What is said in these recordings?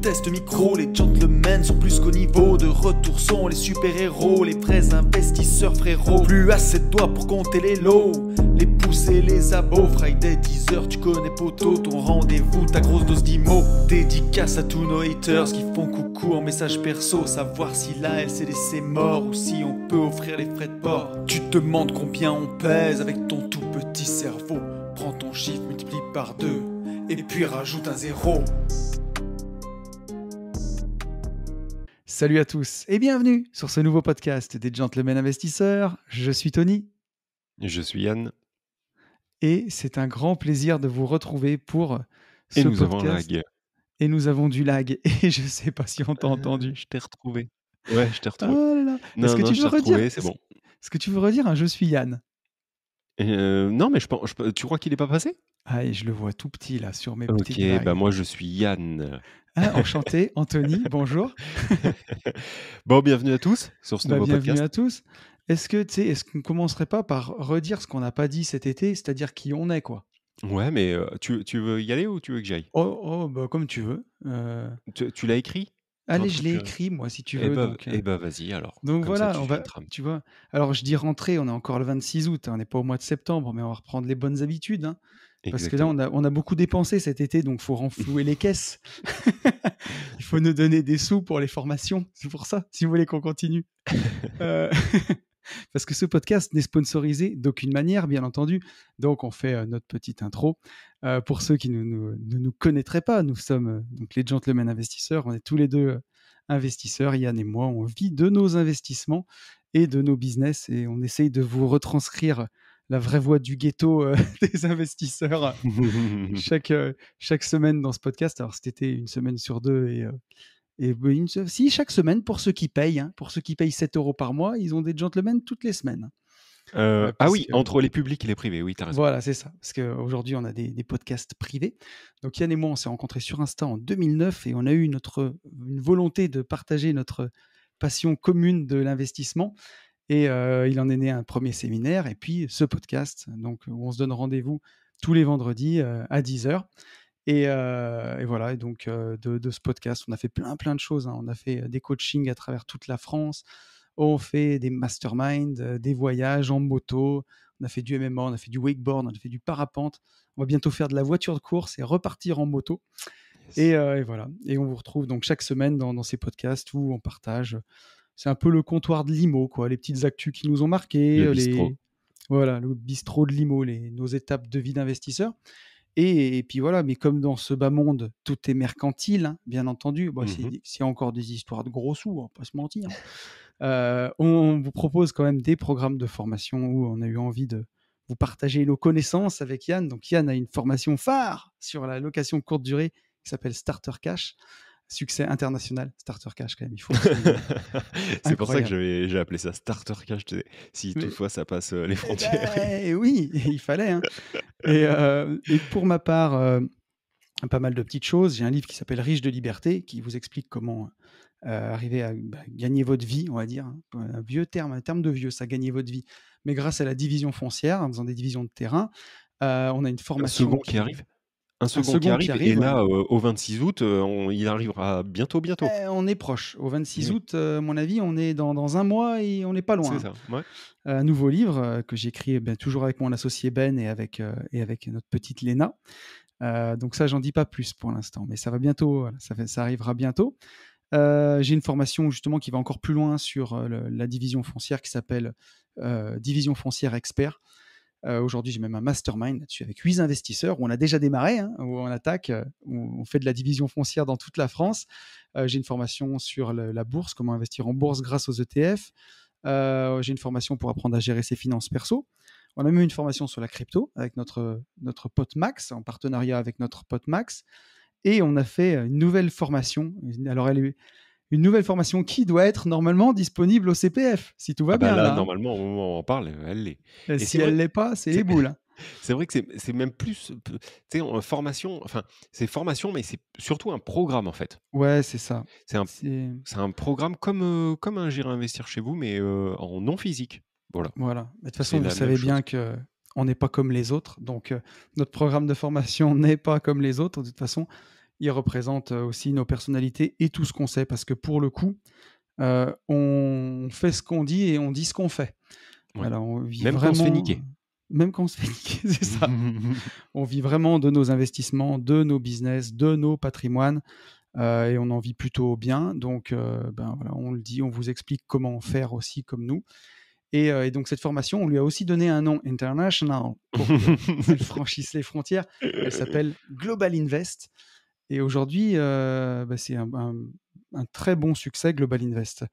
test micro, les gentlemen sont plus qu'au niveau. De retour sont les super-héros, les vrais investisseurs frérots. Plus assez de doigts pour compter les lots, les pouces et les abos. Friday 10h, tu connais poto, ton rendez-vous, ta grosse dose d'IMO. Dédicace à tous nos haters qui font coucou en message perso. Savoir si la LCDC mort ou si on peut offrir les frais de port. Tu te demandes combien on pèse avec ton tout petit cerveau. Prends ton chiffre, multiplie par 2 et puis rajoute un 0. Salut à tous et bienvenue sur ce nouveau podcast des Gentlemen Investisseurs. Je suis Tony. Je suis Yann. Et c'est un grand plaisir de vous retrouver pour ce Et nous podcast. avons lag. Et nous avons du lag. Et je ne sais pas si on t'a entendu. Je t'ai retrouvé. Ouais, je t'ai retrouvé. Oh là là. Non, Est-ce que tu je veux t'ai redire retrouvé, c'est bon. Est-ce que tu veux redire un je suis Yann? Non, mais tu crois qu'il n'est pas passé? Ah, et je le vois tout petit là sur mes petites Ok, vagues. bah moi je suis Yann. Ah, enchanté, Anthony, bonjour. Bon, bienvenue à tous sur ce nouveau Bienvenue podcast. à tous. Est-ce qu'on ne commencerait pas par redire ce qu'on n'a pas dit cet été, c'est-à-dire qui on est, quoi? Ouais, mais tu veux y aller ou tu veux que j'aille? Oh, bah, comme tu veux. Tu l'as écrit? Allez, Rentrée je l'ai plus- écrit, moi, si tu Eh veux. bah, vas-y alors. Donc Comme ça, voilà, tu on va, filtres. tu vois. Alors, je dis rentrée, on est encore le 26 août, on n'est pas au mois de septembre, mais on va reprendre les bonnes habitudes, hein, parce que là, Exactement. on a beaucoup dépensé cet été, donc il faut renflouer les caisses. Il faut nous donner des sous pour les formations, c'est pour ça, si vous voulez qu'on continue. Euh, Parce que ce podcast n'est sponsorisé d'aucune manière, bien entendu. Donc, on fait notre petite intro. Pour ceux qui ne nous connaîtraient pas, nous sommes donc les Gentlemen Investisseurs. On est tous les deux investisseurs, Yann et moi. On vit de nos investissements et de nos business. Et on essaye de vous retranscrire la vraie voix du ghetto des investisseurs chaque semaine dans ce podcast. Alors, c'était une semaine sur deux si, chaque semaine, pour ceux qui payent, hein, pour ceux qui payent 7 € par mois, ils ont des gentlemen toutes les semaines. Ah oui, Puisque, entre les publics et les privés, oui, t'as raison. voilà, c'est ça. Parce qu'aujourd'hui, on a des podcasts privés. Donc, Yann et moi, on s'est rencontrés sur Insta en 2009 et on a eu une volonté de partager notre passion commune de l'investissement. Et il en est né un premier séminaire et puis ce podcast, donc, où on se donne rendez-vous tous les vendredis à 10h. Et voilà, et donc de ce podcast, on a fait plein de choses, hein. On a fait des coachings à travers toute la France, on fait des masterminds, des voyages en moto, on a fait du MMA, on a fait du wakeboard, on a fait du parapente, on va bientôt faire de la voiture de course et repartir en moto. Yes. Et voilà, et on vous retrouve donc chaque semaine dans ces podcasts où on partage, c'est un peu le comptoir de l'IMO, quoi, les petites actus qui nous ont marqués, Le bistrot. voilà, le bistrot de l'IMO, nos étapes de vie d'investisseur. Et puis voilà, mais comme dans ce bas monde, tout est mercantile, hein, bien entendu. Bon, s'il y a encore des histoires de gros sous, on va pas se mentir. On vous propose quand même des programmes de formation où on a eu envie de vous partager nos connaissances avec Yann. Donc Yann a une formation phare sur la location courte durée qui s'appelle Starter Cash. Succès international, Starter Cash quand même, il faut. C'est pour ça que j'ai appelé ça Starter Cash, si toutefois ça passe les frontières. Oui, il fallait. Hein. Et pour ma part, pas mal de petites choses. J'ai un livre qui s'appelle Riche de liberté, qui vous explique comment arriver à gagner votre vie, on va dire. Hein. Un terme de vieux, ça, gagner votre vie. Mais grâce à la division foncière, en faisant des divisions de terrain, on a une formation. Un second qui arrive, et là, au 26 août, il arrivera bientôt. On est proche. Au 26 août, à mon avis, on est dans un mois et on n'est pas loin. C'est ça, ouais. Un nouveau livre que j'écris toujours avec mon associé Ben et avec notre petite Léna. Donc ça, j'en dis pas plus pour l'instant, mais ça va bientôt, ça arrivera bientôt. J'ai une formation justement qui va encore plus loin sur la division foncière qui s'appelle Division foncière expert. Aujourd'hui, j'ai même un mastermind là-dessus avec 8 investisseurs où on a déjà démarré, hein, où on attaque, où on fait de la division foncière dans toute la France. J'ai une formation sur la bourse, comment investir en bourse grâce aux ETF. J'ai une formation pour apprendre à gérer ses finances perso. On a même une formation sur la crypto avec notre pote Max, en partenariat avec notre pote Max. Et on a fait une nouvelle formation. Alors, elle est une nouvelle formation qui doit être normalement disponible au CPF, si tout va bien. Là, là, normalement, au moment où on parle, elle l'est. Et si elle ne l'est pas, c'est les boules. Hein. C'est vrai que c'est même plus, tu sais, formation, enfin, c'est formation, mais c'est surtout un programme, en fait. Ouais, c'est ça. C'est un programme comme un J'irai investir chez vous, mais en non physique. Voilà. De toute façon, vous savez bien qu'on n'est pas comme les autres. Donc, notre programme de formation n'est pas comme les autres. De toute façon, il représente aussi nos personnalités et tout ce qu'on sait, parce que pour le coup, on fait ce qu'on dit et on dit ce qu'on fait. Ouais. Alors, on vit Même quand on se fait vraiment, niquer. même quand on se fait niquer, c'est ça. On vit vraiment de nos investissements, de nos business, de nos patrimoines, et on en vit plutôt bien. Donc, ben voilà, on le dit, on vous explique comment faire aussi comme nous. Et donc cette formation, on lui a aussi donné un nom international pour qu'elle franchisse les frontières. Elle s'appelle Global Invest. Et aujourd'hui, bah, c'est un très bon succès, Global Invest.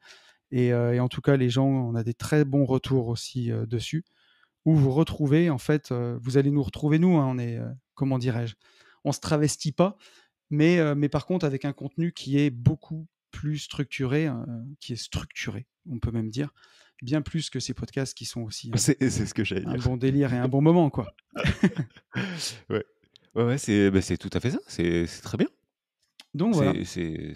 Et en tout cas, les gens, on a des très bons retours aussi dessus, où vous retrouvez, en fait, vous allez nous retrouver, nous, hein, on est, comment dirais-je, on se travestit pas, mais par contre avec un contenu qui est beaucoup plus structuré, qui est structuré, on peut même dire, bien plus que ces podcasts qui sont aussi C'est ce que j'allais un dire. bon délire et un bon moment, quoi. Ouais. Ouais, c'est tout à fait ça, c'est très bien. Donc voilà, C'est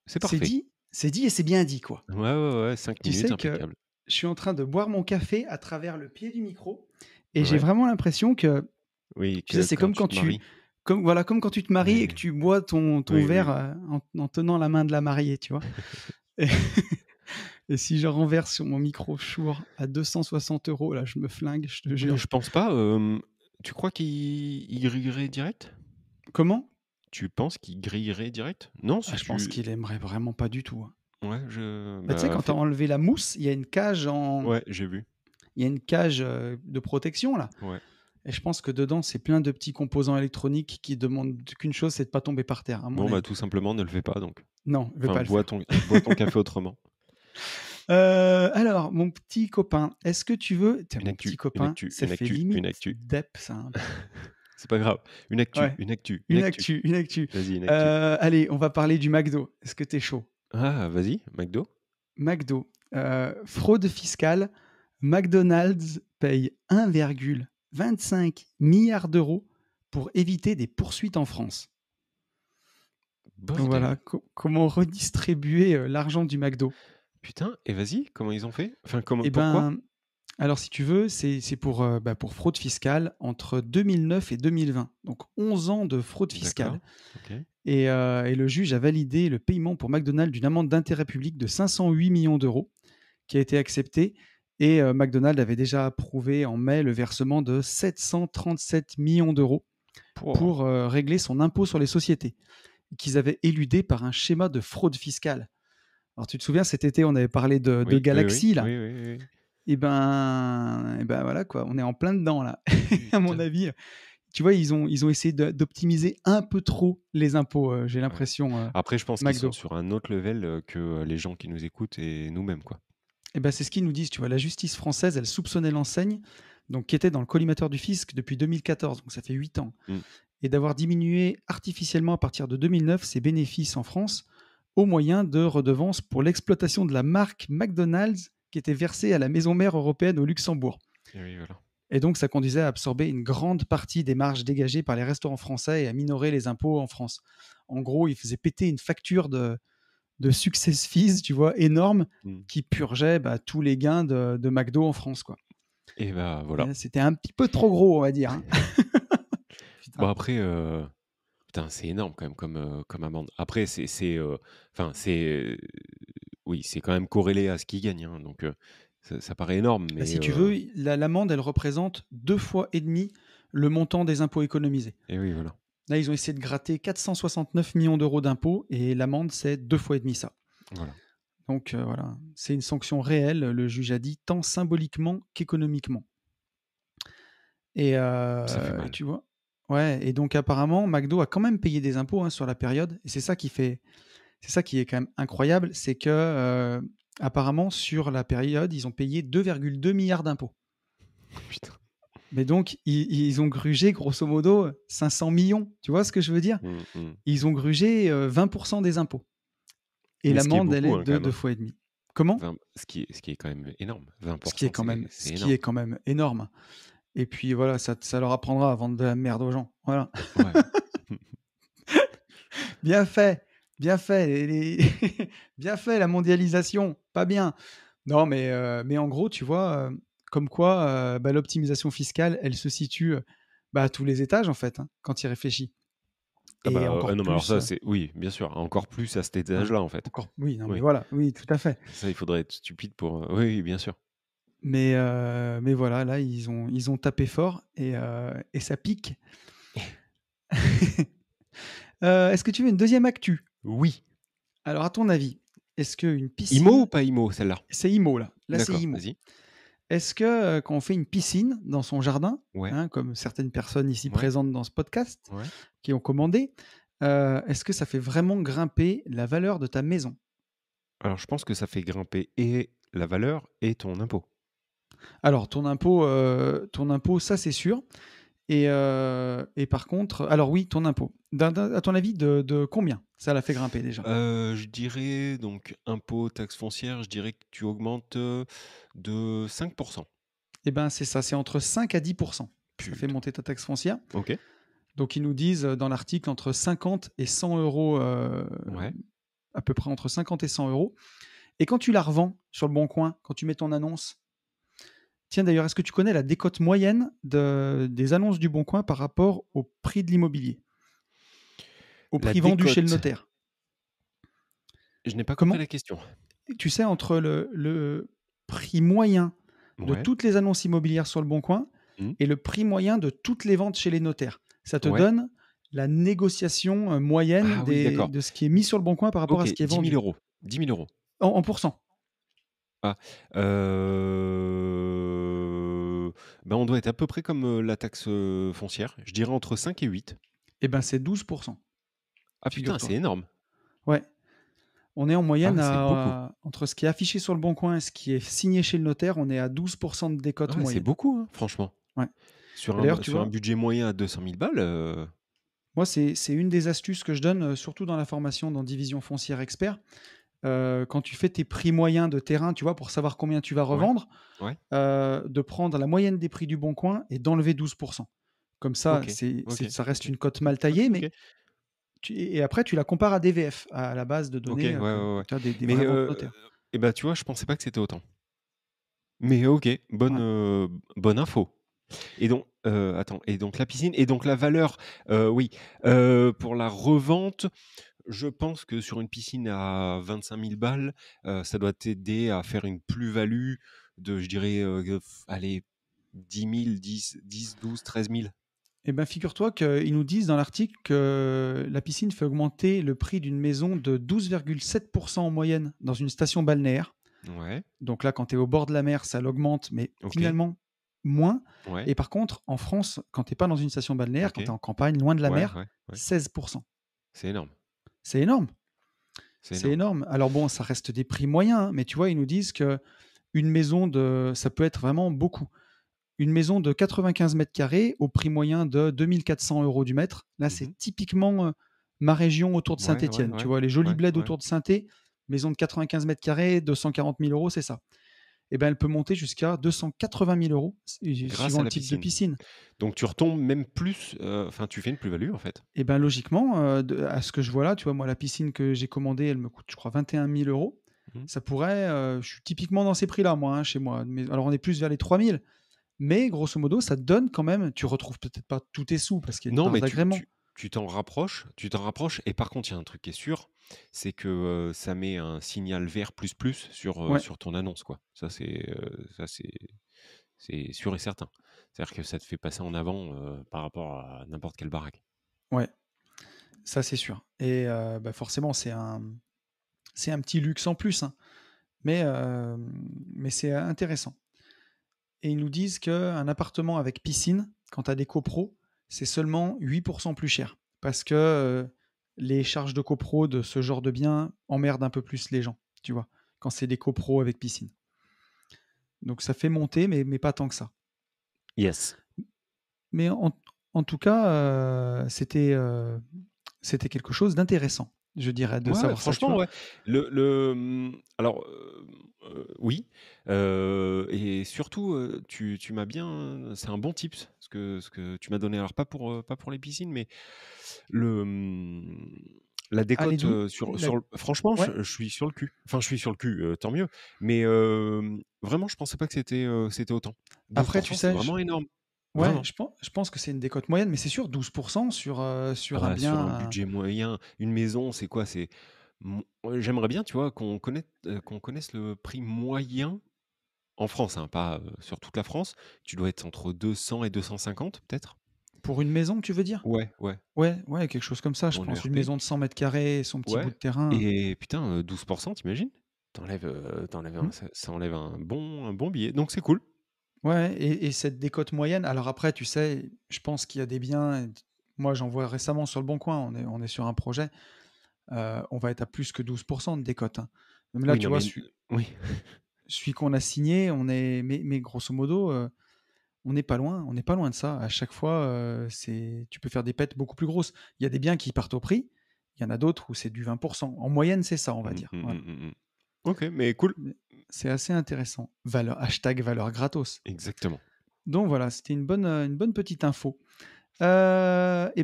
c'est parfait. dit, c'est dit et c'est bien dit, quoi. Ouais, ouais, ouais, 5 Tu minutes, sais que impeccable. je suis en train de boire mon café à travers le pied du micro et j'ai Ouais. vraiment l'impression que, Oui, tu sais, que c'est quand comme tu quand te maries. comme quand tu te maries et que Ouais. tu bois ton Oui, oui, verre oui. en tenant la main de la mariée, tu vois. Et, et si je renverse sur mon micro Shure à 260 €, là, je me flingue, je te jure. Je pense pas, tu crois qu'il grillerait direct? Comment? Tu penses qu'il grillerait direct? Non, Ah, si je pense tu qu'il aimerait vraiment pas du tout, hein. ouais, Bah, tu sais, bah, quand tu as fais enlevé la mousse, ouais, j'ai vu. il y a une cage de protection là. Ouais. Et je pense que dedans, c'est plein de petits composants électroniques qui demandent qu'une chose, c'est de pas tomber par terre, à mon Bon, bah, avis. tout simplement, ne le fais pas donc. Non, je vais Enfin, pas le faire. bois ton café autrement. Alors, mon petit copain, est-ce que tu veux. Tiens, Une mon petit actu, une copain, actu, ça une fait actu, une limite actu. dep, ça, un peu. C'est pas grave. Une actu, Ouais, une actu, une une actu. actu, une actu. Vas-y, une actu. Allez, on va parler du McDo. Est-ce que t'es chaud? Ah, vas-y, McDo? McDo, fraude fiscale. McDonald's paye 1,25 milliard d'euros pour éviter des poursuites en France. Donc Bordel! voilà, comment redistribuer l'argent du McDo. Putain, et vas-y, comment ils ont fait? Enfin, comment Eh pourquoi? ben, alors si tu veux, c'est pour fraude fiscale entre 2009 et 2020. Donc 11 ans de fraude D'accord, fiscale. OK. Et le juge a validé le paiement pour McDonald's d'une amende d'intérêt public de 508 millions d'euros qui a été acceptée. Et McDonald's avait déjà approuvé en mai le versement de 737 millions d'euros Pouah, pour régler son impôt sur les sociétés, qu'ils avaient éludé par un schéma de fraude fiscale. Alors tu te souviens, cet été, on avait parlé de oui, oui, oui, Galaxy, là. oui, oui, oui, oui. Et ben voilà, quoi, on est en plein dedans, là. À mon Putain, avis, tu vois, ils ont essayé d'optimiser un peu trop les impôts, j'ai ouais. l'impression, Après, je pense qu'ils sont McDo. sur un autre level, que les gens qui nous écoutent et nous-mêmes, quoi. Et ben c'est ce qu'ils nous disent, tu vois. La justice française, elle soupçonnait l'enseigne, donc qui était dans le collimateur du fisc depuis 2014, donc ça fait 8 ans, Mmh. et d'avoir diminué artificiellement à partir de 2009 ses bénéfices en France au moyen de redevances pour l'exploitation de la marque McDonald's qui était versée à la maison mère européenne au Luxembourg. Et oui, voilà. Et donc, ça conduisait à absorber une grande partie des marges dégagées par les restaurants français et à minorer les impôts en France. En gros, ils faisaient péter une facture de success fees, tu vois, énorme, Mmh. qui purgeait tous les gains de McDo en France, quoi. Et bah, Et voilà. là, c'était un petit peu trop gros, on va dire, hein. Bon Putain. après, putain, c'est énorme quand même comme amende. Après enfin oui, c'est quand même corrélé à ce qu'ils gagnent, hein, donc ça paraît énorme, Bah, mais si tu veux, l'amende, elle représente 2 fois et demi le montant des impôts économisés. et oui, voilà. Là, ils ont essayé de gratter 469 millions d'euros d'impôts et l'amende, c'est 2 fois et demi ça. Voilà. Donc voilà, c'est une sanction réelle, le juge a dit, tant symboliquement qu'économiquement. Et Ça fait mal. tu vois? Ouais, et donc apparemment, McDo a quand même payé des impôts, hein, sur la période, et c'est ça qui est quand même incroyable, c'est que, apparemment sur la période, ils ont payé 2,2 milliards d'impôts. Putain. Mais donc ils ont grugé grosso modo 500 millions. Tu vois ce que je veux dire? Mmh mh. Ils ont grugé, 20 des impôts, et Mais ce qui est l'amende, elle beaucoup, est hein, quand de même, 2 hein. fois et demi. Comment? Ce qui est quand même énorme. Ce qui est 20%, quand même c'est ce qui est énorme. quand même énorme. Et puis voilà, ça leur apprendra à vendre de la merde aux gens. Voilà. Ouais. Bien fait, bien fait bien fait la mondialisation, pas bien. Non, mais en gros, tu vois, comme quoi, l'optimisation fiscale, elle se situe, à tous les étages en fait, hein, quand tu y réfléchis. Ah et bah, encore non, mais alors plus, ça, c'est oui, bien sûr, encore plus à cet ouais, étage-là, en fait. encore oui, non, mais Oui, voilà, oui, tout à fait. ça, il faudrait être stupide pour, oui, oui, bien sûr. Mais voilà, là, ils ont tapé fort et ça pique. Est-ce que tu veux une deuxième actu? Oui. Alors à ton avis, est-ce qu'une IMO ou piscine pas IMO, celle-là? c'est IMO là, c'est D'accord, IMO. vas-y. Est-ce que, quand on fait une piscine dans son jardin, Ouais, hein, comme certaines personnes ici ouais, présentes dans ce podcast ouais. qui ont commandé, est-ce que ça fait vraiment grimper la valeur de ta maison? Alors, je pense que ça fait grimper et la valeur et ton impôt. Alors ton impôt, ça c'est sûr et par contre alors oui, ton impôt. À ton avis de combien ça l'a fait grimper déjà? Je dirais donc impôt, taxe foncière, je dirais que tu augmentes, de 5. Eh ben, c'est ça, c'est entre 5 à 10 ça fait Putain. monter ta taxe foncière. OK. Donc ils nous disent, dans l'article entre 50 et 100 €, Ouais. à peu près entre 50 et 100 euros. Et quand tu la revends sur le bon coin, quand tu mets ton annonce tiens d'ailleurs, est-ce que tu connais la décote moyenne des annonces du bon coin par rapport au prix de l'immobilier? Au La prix vendu chez le décote, notaire? je n'ai pas compris Comment la question. tu sais entre le prix moyen de Ouais. toutes les annonces immobilières sur le bon coin Mmh. et le prix moyen de toutes les ventes chez les notaires. Ça te Ouais. donne la négociation, moyenne Ah oui, des d'accord. de ce qui est mis sur le bon coin par rapport à OK, ce qui est 10 000 vendu. €. 10 000 €. En pourcent. Ah, bah, on doit être à peu près comme, la taxe, foncière. Je dirais entre 5 et 8. Eh ben, c'est 12 Ah putain, c'est figure-toi. énorme. Ouais, on est en Ah moyenne ouais, c'est beaucoup. entre ce qui est affiché sur le bon coin et ce qui est signé chez le notaire, on est à 12 de Ah décote ouais, c'est moyenne. beaucoup, hein, franchement. Ouais. Sur Et d'ailleurs, tu sur un vois, budget moyen à 200 000 balles, moi, c'est une des astuces que je donne, surtout dans la formation dans Division Foncière Expert. Quand tu fais tes prix moyens de terrain, tu vois, pour savoir combien tu vas ouais, revendre, ouais, de prendre la moyenne des prix du bon coin et d'enlever 12. Comme ça, OK, OK, ça reste OK, une cote mal taillée, OK, mais OK, et après tu la compares à DVF, à la base de OK, données, ouais, ouais, ouais. tu vois, des Mais, vraies ventes notaires. et bah, tu vois, je pensais pas que c'était autant. Mais OK, bonne, Ouais. bonne info. Et donc, attends, et donc la piscine et donc la valeur, oui, pour la revente, je pense que sur une piscine à 25 000 balles, ça doit t'aider à faire une plus-value de, je dirais, allez, 10 000, 10, 12, 13 000. Eh ben, figure-toi qu'ils nous disent dans l'article que la piscine fait augmenter le prix d'une maison de 12,7 en moyenne dans une station balnéaire. Ouais, Donc là, quand tu es au bord de la mer, ça l'augmente, mais OK, finalement moins. ouais, Et par contre, en France, quand tu es pas dans une station balnéaire, quand tu es OK, en campagne, loin de la ouais, mer, ouais, ouais. 16. C'est énorme, C'est énorme, c'est c'est énorme. énorme. Alors bon, ça reste des prix moyens, hein, mais tu vois, ils nous disent que une maison ça peut être vraiment beaucoup. Une maison de 95 mètres carrés au prix moyen de 2 400 € du mètre, là, c'est Mmh. typiquement ma région autour de Ouais, ouais, Saint-Étienne. Tu ouais, vois, les jolis ouais, bleds ouais. autour de Saint-É, maison de 95 mètres carrés, 240 000 €, c'est ça. Et ben, elle peut monter jusqu'à 280 000 €, Grâce suivant à le la type de piscine. piscine. Donc tu retombes même plus, enfin tu fais une plus-value en fait. Et ben, logiquement, à ce que je vois là, tu vois, moi, la piscine que j'ai commandée, elle me coûte, je crois, 21 000 €. Mmh. Ça pourrait, je suis typiquement dans ces prix-là, moi, hein, chez moi. Mais alors, on est plus vers les 3 000. Mais grosso modo, ça te donne quand même, tu retrouves peut-être pas tous tes sous parce qu'il y a une Non, part mais d'agrément. tu t'en rapproches et par contre, il y a un truc qui est sûr, c'est que, ça met un signal vert plus plus Ouais, sur ton annonce, quoi. Ça c'est sûr et certain. C'est-à-dire que ça te fait passer en avant, par rapport à n'importe quelle baraque. ouais, ça c'est sûr. Et bah, forcément, c'est un petit luxe en plus, hein. Mais c'est intéressant. Et ils nous disent qu'un appartement avec piscine, quand tu as des copros, c'est seulement 8 plus cher. Parce que les charges de copro de ce genre de bien emmerdent un peu plus les gens, tu vois, quand c'est des copros avec piscine. Donc ça fait monter, mais pas tant que ça. Yes. Mais en tout cas, c'était quelque chose d'intéressant, je dirais, de Ouais, savoir ça, tu franchement, vois. ouais. Alors, oui, et surtout, tu m'as bien c'est un bon tips ce que tu m'as donné. Alors pas pour les piscines, mais le, la Ah, les décote, dou la sur le franchement, ouais. je suis sur le cul. Enfin, je suis sur le cul, tant mieux, mais vraiment, je pensais pas que c'était autant. 12 Après, tu c'est sais, vraiment énorme. Ouais, vraiment. je pense que c'est une décote moyenne, mais c'est sûr, 12% Ah sur un bah, sur un bien. budget moyen, une maison, c'est quoi? Ouais, j'aimerais bien, tu vois, qu'on connaisse le prix moyen en France, hein, pas, sur toute la France. Tu dois être entre 200 et 250 peut-être? Pour une maison, tu veux dire? Ouais, ouais, Ouais, ouais, quelque chose comme ça, je en pense. Une ERP. maison de 100 mètres carrés, son petit bout Ouais, de terrain. et putain, 12 tu imagines? Tu un Mmh. ça enlève un bon billet, donc c'est cool. Ouais, et cette décote moyenne, alors après, tu sais, je pense qu'il y a des biens, moi, j'en vois récemment sur Le Bon Coin, on est sur un projet, on va être à plus que 12% de décote, hein. Même là, Oui, tu non, vois, mais oui, celui qu'on a signé, on est mais grosso modo, on n'est pas loin de ça. À chaque fois, c'est tu peux faire des pètes beaucoup plus grosses. Il y a des biens qui partent au prix, il y en a d'autres où c'est du 20%. En moyenne, c'est ça, on va mmh, dire, mmh, voilà. mmh, mmh, mmh. OK, mais cool. Mais c'est assez intéressant. Valeur gratos. Exactement. Donc voilà, c'était une bonne petite info. Et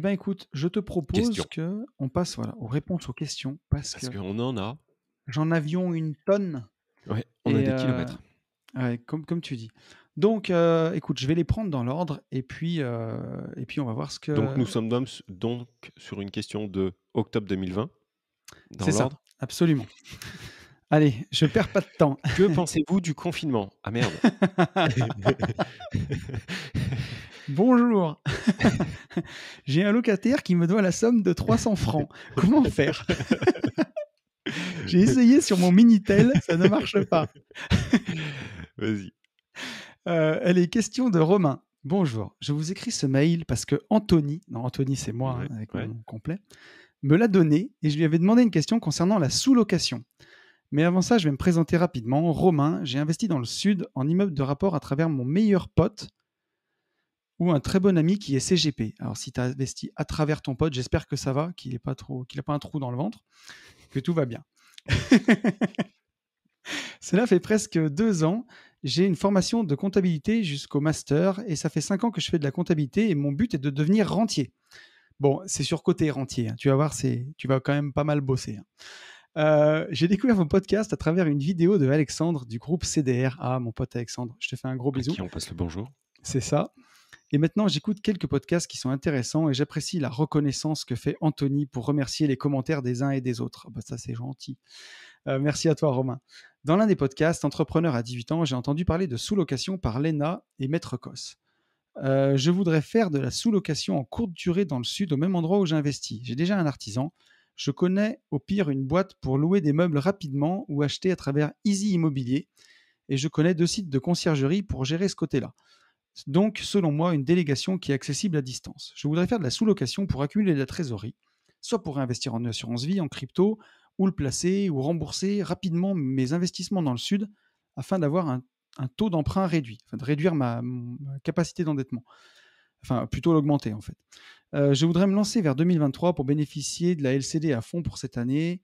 ben, écoute, je te propose Question. qu'on passe, voilà, aux réponses aux questions parce Parce que qu'on en a, j'en avions une tonne ouais, on a et des kilomètres. ouais, comme tu dis. Donc écoute, je vais les prendre dans l'ordre et puis on va voir ce Donc que nous sommes donc sur une question de octobre 2020, dans c'est ça, l'ordre. absolument. Allez, je perds pas de temps. Que pensez-vous du confinement? Ah merde! Bonjour, j'ai un locataire qui me doit la somme de 300 francs. Comment faire? J'ai essayé sur mon Minitel, ça ne marche pas. Vas-y. Allez, question de Romain. Bonjour, je vous écris ce mail parce que Anthony, non Anthony c'est moi, Ouais, hein, avec mon ouais. nom complet, me l'a donné et je lui avais demandé une question concernant la sous-location. Mais avant ça, je vais me présenter rapidement. Romain, j'ai investi dans le sud en immeuble de rapport à travers mon meilleur pote ou un très bon ami qui est CGP. Alors si tu as investi à travers ton pote, j'espère que ça va, qu'il n'a pas un trou dans le ventre, que tout va bien. Cela fait presque 2 ans. J'ai une formation de comptabilité jusqu'au master et ça fait 5 ans que je fais de la comptabilité et mon but est de devenir rentier. Bon, c'est surcoté rentier, hein. Tu vas voir, tu vas quand même pas mal bosser, hein. J'ai découvert vos podcasts à travers une vidéo de Alexandre du groupe CDR. Ah, mon pote Alexandre, je te fais un gros À bisou. qui on passe le bonjour. C'est ça. Et maintenant, j'écoute quelques podcasts qui sont intéressants et j'apprécie la reconnaissance que fait Anthony pour remercier les commentaires des uns et des autres. Ah bah ça, c'est gentil. Merci à toi, Romain. Dans l'un des podcasts, Entrepreneur à 18 ans, j'ai entendu parler de sous-location par Lena et Maître Cos. Je voudrais faire de la sous-location en courte durée dans le sud, au même endroit où j'ai investi. J'ai déjà un artisan. Je connais au pire une boîte pour louer des meubles rapidement ou acheter à travers Easy Immobilier. Et je connais 2 sites de conciergerie pour gérer ce côté-là. Donc, selon moi, une délégation qui est accessible à distance. Je voudrais faire de la sous-location pour accumuler de la trésorerie, soit pour réinvestir en assurance vie, en crypto, ou le placer ou rembourser rapidement mes investissements dans le sud afin d'avoir un taux d'emprunt réduit, enfin de réduire ma capacité d'endettement, enfin plutôt l'augmenter en fait. Je voudrais me lancer vers 2023 pour bénéficier de la LCD à fond pour cette année,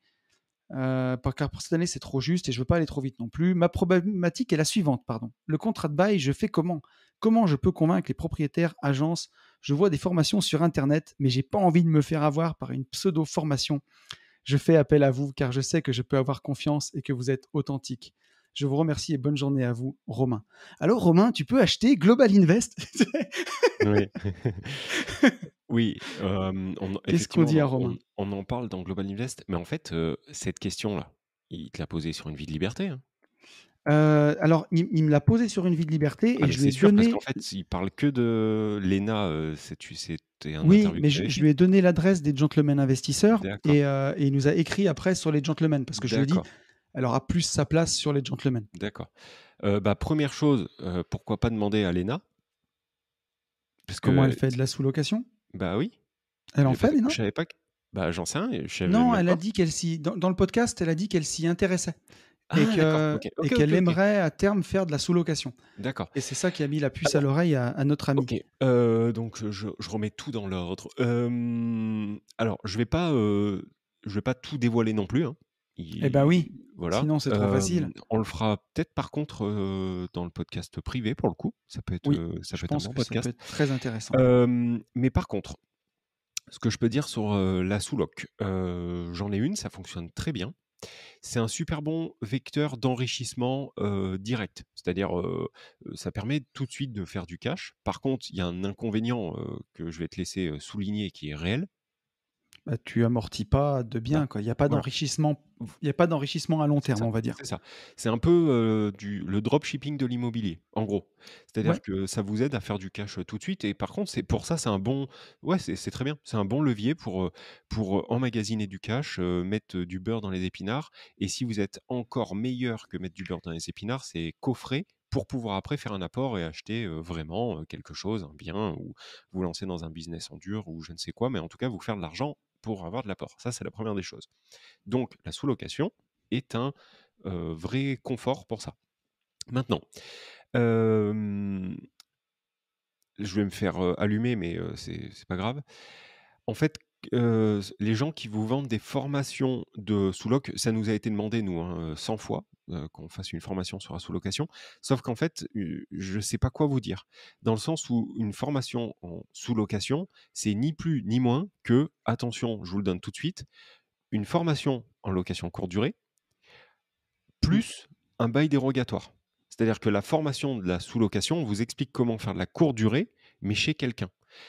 car pour cette année c'est trop juste et je veux pas aller trop vite non plus. Ma problématique est la suivante, pardon. Le contrat de bail, je fais comment? Comment je peux convaincre les propriétaires, agences? Je vois des formations sur internet, mais j'ai pas envie de me faire avoir par une pseudo-formation. Je fais appel à vous car je sais que je peux avoir confiance et que vous êtes authentique. Je vous remercie et bonne journée à vous, Romain. Alors Romain, tu peux acheter Global Invest. Oui. Oui, Qu'est-ce qu'on effectivement, dit à Romain? on en parle dans Global Invest, mais en fait, cette question-là, il te l'a posée sur une vie de liberté, hein? Alors, il me l'a posé sur une vie de liberté Ah et mais je lui c'est ai sûr parce qu'en donné. fait, il parle que de l'ENA, c'était un Oui, interview que mais tu avais je fait? lui ai donné l'adresse des gentlemen investisseurs D'accord, et il nous a écrit après sur les gentlemen parce que je lui ai dit, d'accord, elle aura plus sa place sur les gentlemen. d'accord. Bah, 1re chose, pourquoi pas demander à l'ENA? Parce Comment elle que fait de la sous-location? bah, oui, Elle en fait, je Léna? savais pas que bah, j'en sais rien, je savais Non, même elle a pas. dit dans le podcast, elle a dit qu'elle s'y intéressait Ah d'accord, OK, et OK, OK, qu'elle OK, aimerait à terme faire de la sous-location d'accord. et c'est ça qui a mis la puce à Alors l'oreille à notre ami. OK, donc je remets tout dans l'ordre. Alors je vais pas tout dévoiler non plus, hein. Eh ben oui, Voilà, sinon c'est trop facile. on le fera peut-être par contre, dans le podcast privé pour le coup. Oui, Ça je peut être un pense bon que ça peut podcast. être très intéressant. Mais par contre, ce que je peux dire sur, la sous-loc, j'en ai une, ça fonctionne très bien. C'est un super bon vecteur d'enrichissement, direct. C'est-à-dire, ça permet tout de suite de faire du cash. Par contre, il y a un inconvénient, que je vais te laisser, souligner qui est réel. Bah, tu amortis pas de Bah, biens, quoi. Il y a pas voilà. d'enrichissement il y a pas d'enrichissement à long C'est terme, ça, on va dire. c'est ça. C'est un peu, du le dropshipping de l'immobilier, en gros. C'est-à-dire Ouais, que ça vous aide à faire du cash, tout de suite et par contre, c'est pour ça, c'est un bon ouais, c'est très bien. C'est un bon levier pour, emmagasiner du cash, mettre, du beurre dans les épinards et si vous êtes encore meilleur que mettre du beurre dans les épinards, c'est coffrer pour pouvoir après faire un apport et acheter, vraiment, quelque chose, un bien ou vous lancer dans un business en dur ou je ne sais quoi, mais en tout cas, vous faire de l'argent pour avoir de l'apport. Ça, c'est la première des choses. Donc la sous-location est un, vrai confort pour ça. Maintenant, hem, je vais me faire, allumer mais c'est pas grave. En fait, les gens qui vous vendent des formations de sous-loc, ça nous a été demandé nous, hein, 100 fois, qu'on fasse une formation sur la sous-location. Sauf qu'en fait, je sais pas quoi vous dire. Dans le sens où une formation en sous-location, c'est ni plus ni moins que, attention, je vous le donne tout de suite, une formation en location courte durée mmh, plus un bail dérogatoire. C'est-à-dire que la formation de la sous-location vous explique comment faire de la courte durée, mais chez quelqu'un.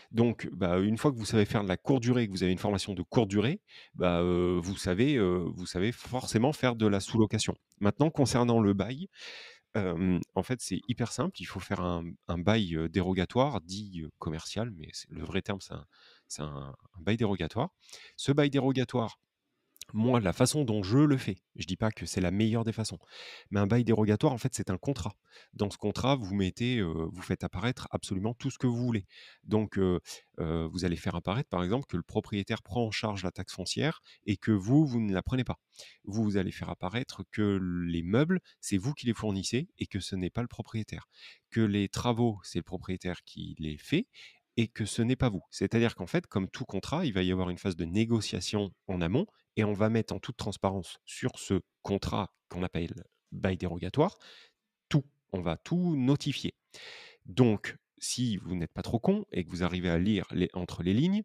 Donc, bah, une fois que vous savez faire de la courte durée, que vous avez une formation de courte durée, bah, vous savez forcément faire de la sous-location. Maintenant, concernant le bail, en fait, c'est hyper simple. Il faut faire un bail, dérogatoire, dit, commercial, mais c'est le vrai terme, c'est un bail dérogatoire. Ce bail dérogatoire, moi, la façon dont je le fais, je dis pas que c'est la meilleure des façons, mais un bail dérogatoire, en fait, c'est un contrat. Dans ce contrat, vous mettez, vous faites apparaître absolument tout ce que vous voulez. Donc, vous allez faire apparaître, par exemple, que le propriétaire prend en charge la taxe foncière et que vous ne la prenez pas. Vous allez faire apparaître que les meubles, c'est vous qui les fournissez et que ce n'est pas le propriétaire. Que les travaux, c'est le propriétaire qui les fait et que ce n'est pas vous. C'est-à-dire qu'en fait, comme tout contrat, il va y avoir une phase de négociation en amont et on va mettre en toute transparence sur ce contrat qu'on appelle bail dérogatoire, tout. On va tout notifier. Donc, si vous n'êtes pas trop con et que vous arrivez à lire entre les lignes,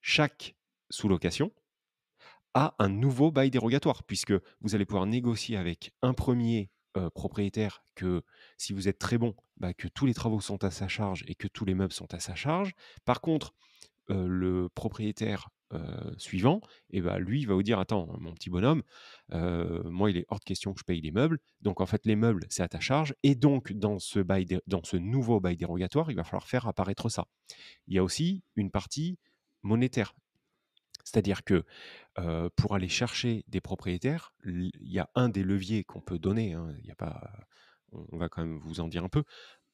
chaque sous-location a un nouveau bail dérogatoire, puisque vous allez pouvoir négocier avec un premier propriétaire que si vous êtes très bon, bah, que tous les travaux sont à sa charge et que tous les meubles sont à sa charge. Par contre, le propriétaire, suivant et bah, lui, il va vous dire: «Attends, mon petit bonhomme, moi, il est hors de question que je paye les meubles. Donc en fait, les meubles, c'est à ta charge et donc dans ce nouveau bail dérogatoire, il va falloir faire apparaître ça». Il y a aussi une partie monétaire. C'est-à-dire que, pour aller chercher des propriétaires, il y a un des leviers qu'on peut donner, hein, il y a pas on va quand même vous en dire un peu.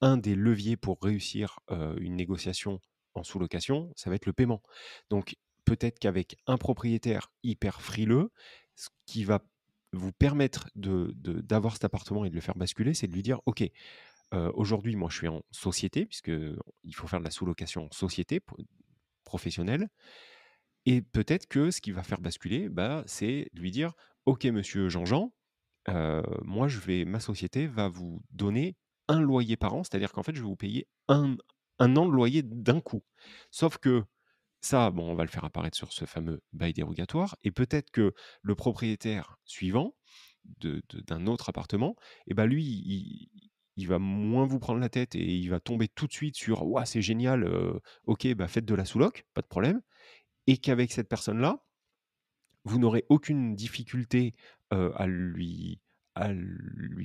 Un des leviers pour réussir, une négociation en sous-location, ça va être le paiement. Donc peut-être qu'avec un propriétaire hyper frileux, ce qui va vous permettre d'avoir cet appartement et de le faire basculer, c'est de lui dire: «OK, aujourd'hui, moi, je suis en société», puisque il faut faire de la sous-location en société professionnelle. Et peut-être que ce qui va faire basculer, bah, c'est lui dire: «OK, monsieur Jean-Jean, ma société va vous donner un loyer par an, c'est-à-dire qu'en fait, je vais vous payer un an de loyer d'un coup». Sauf que ça, bon, on va le faire apparaître sur ce fameux bail dérogatoire et peut-être que le propriétaire suivant d'un autre appartement et bah, lui, il va moins vous prendre la tête et il va tomber tout de suite sur: «Ouah, c'est génial, OK, bah, faites de la sous-loc, pas de problème». Et qu'avec cette personne-là, vous n'aurez aucune difficulté, à lui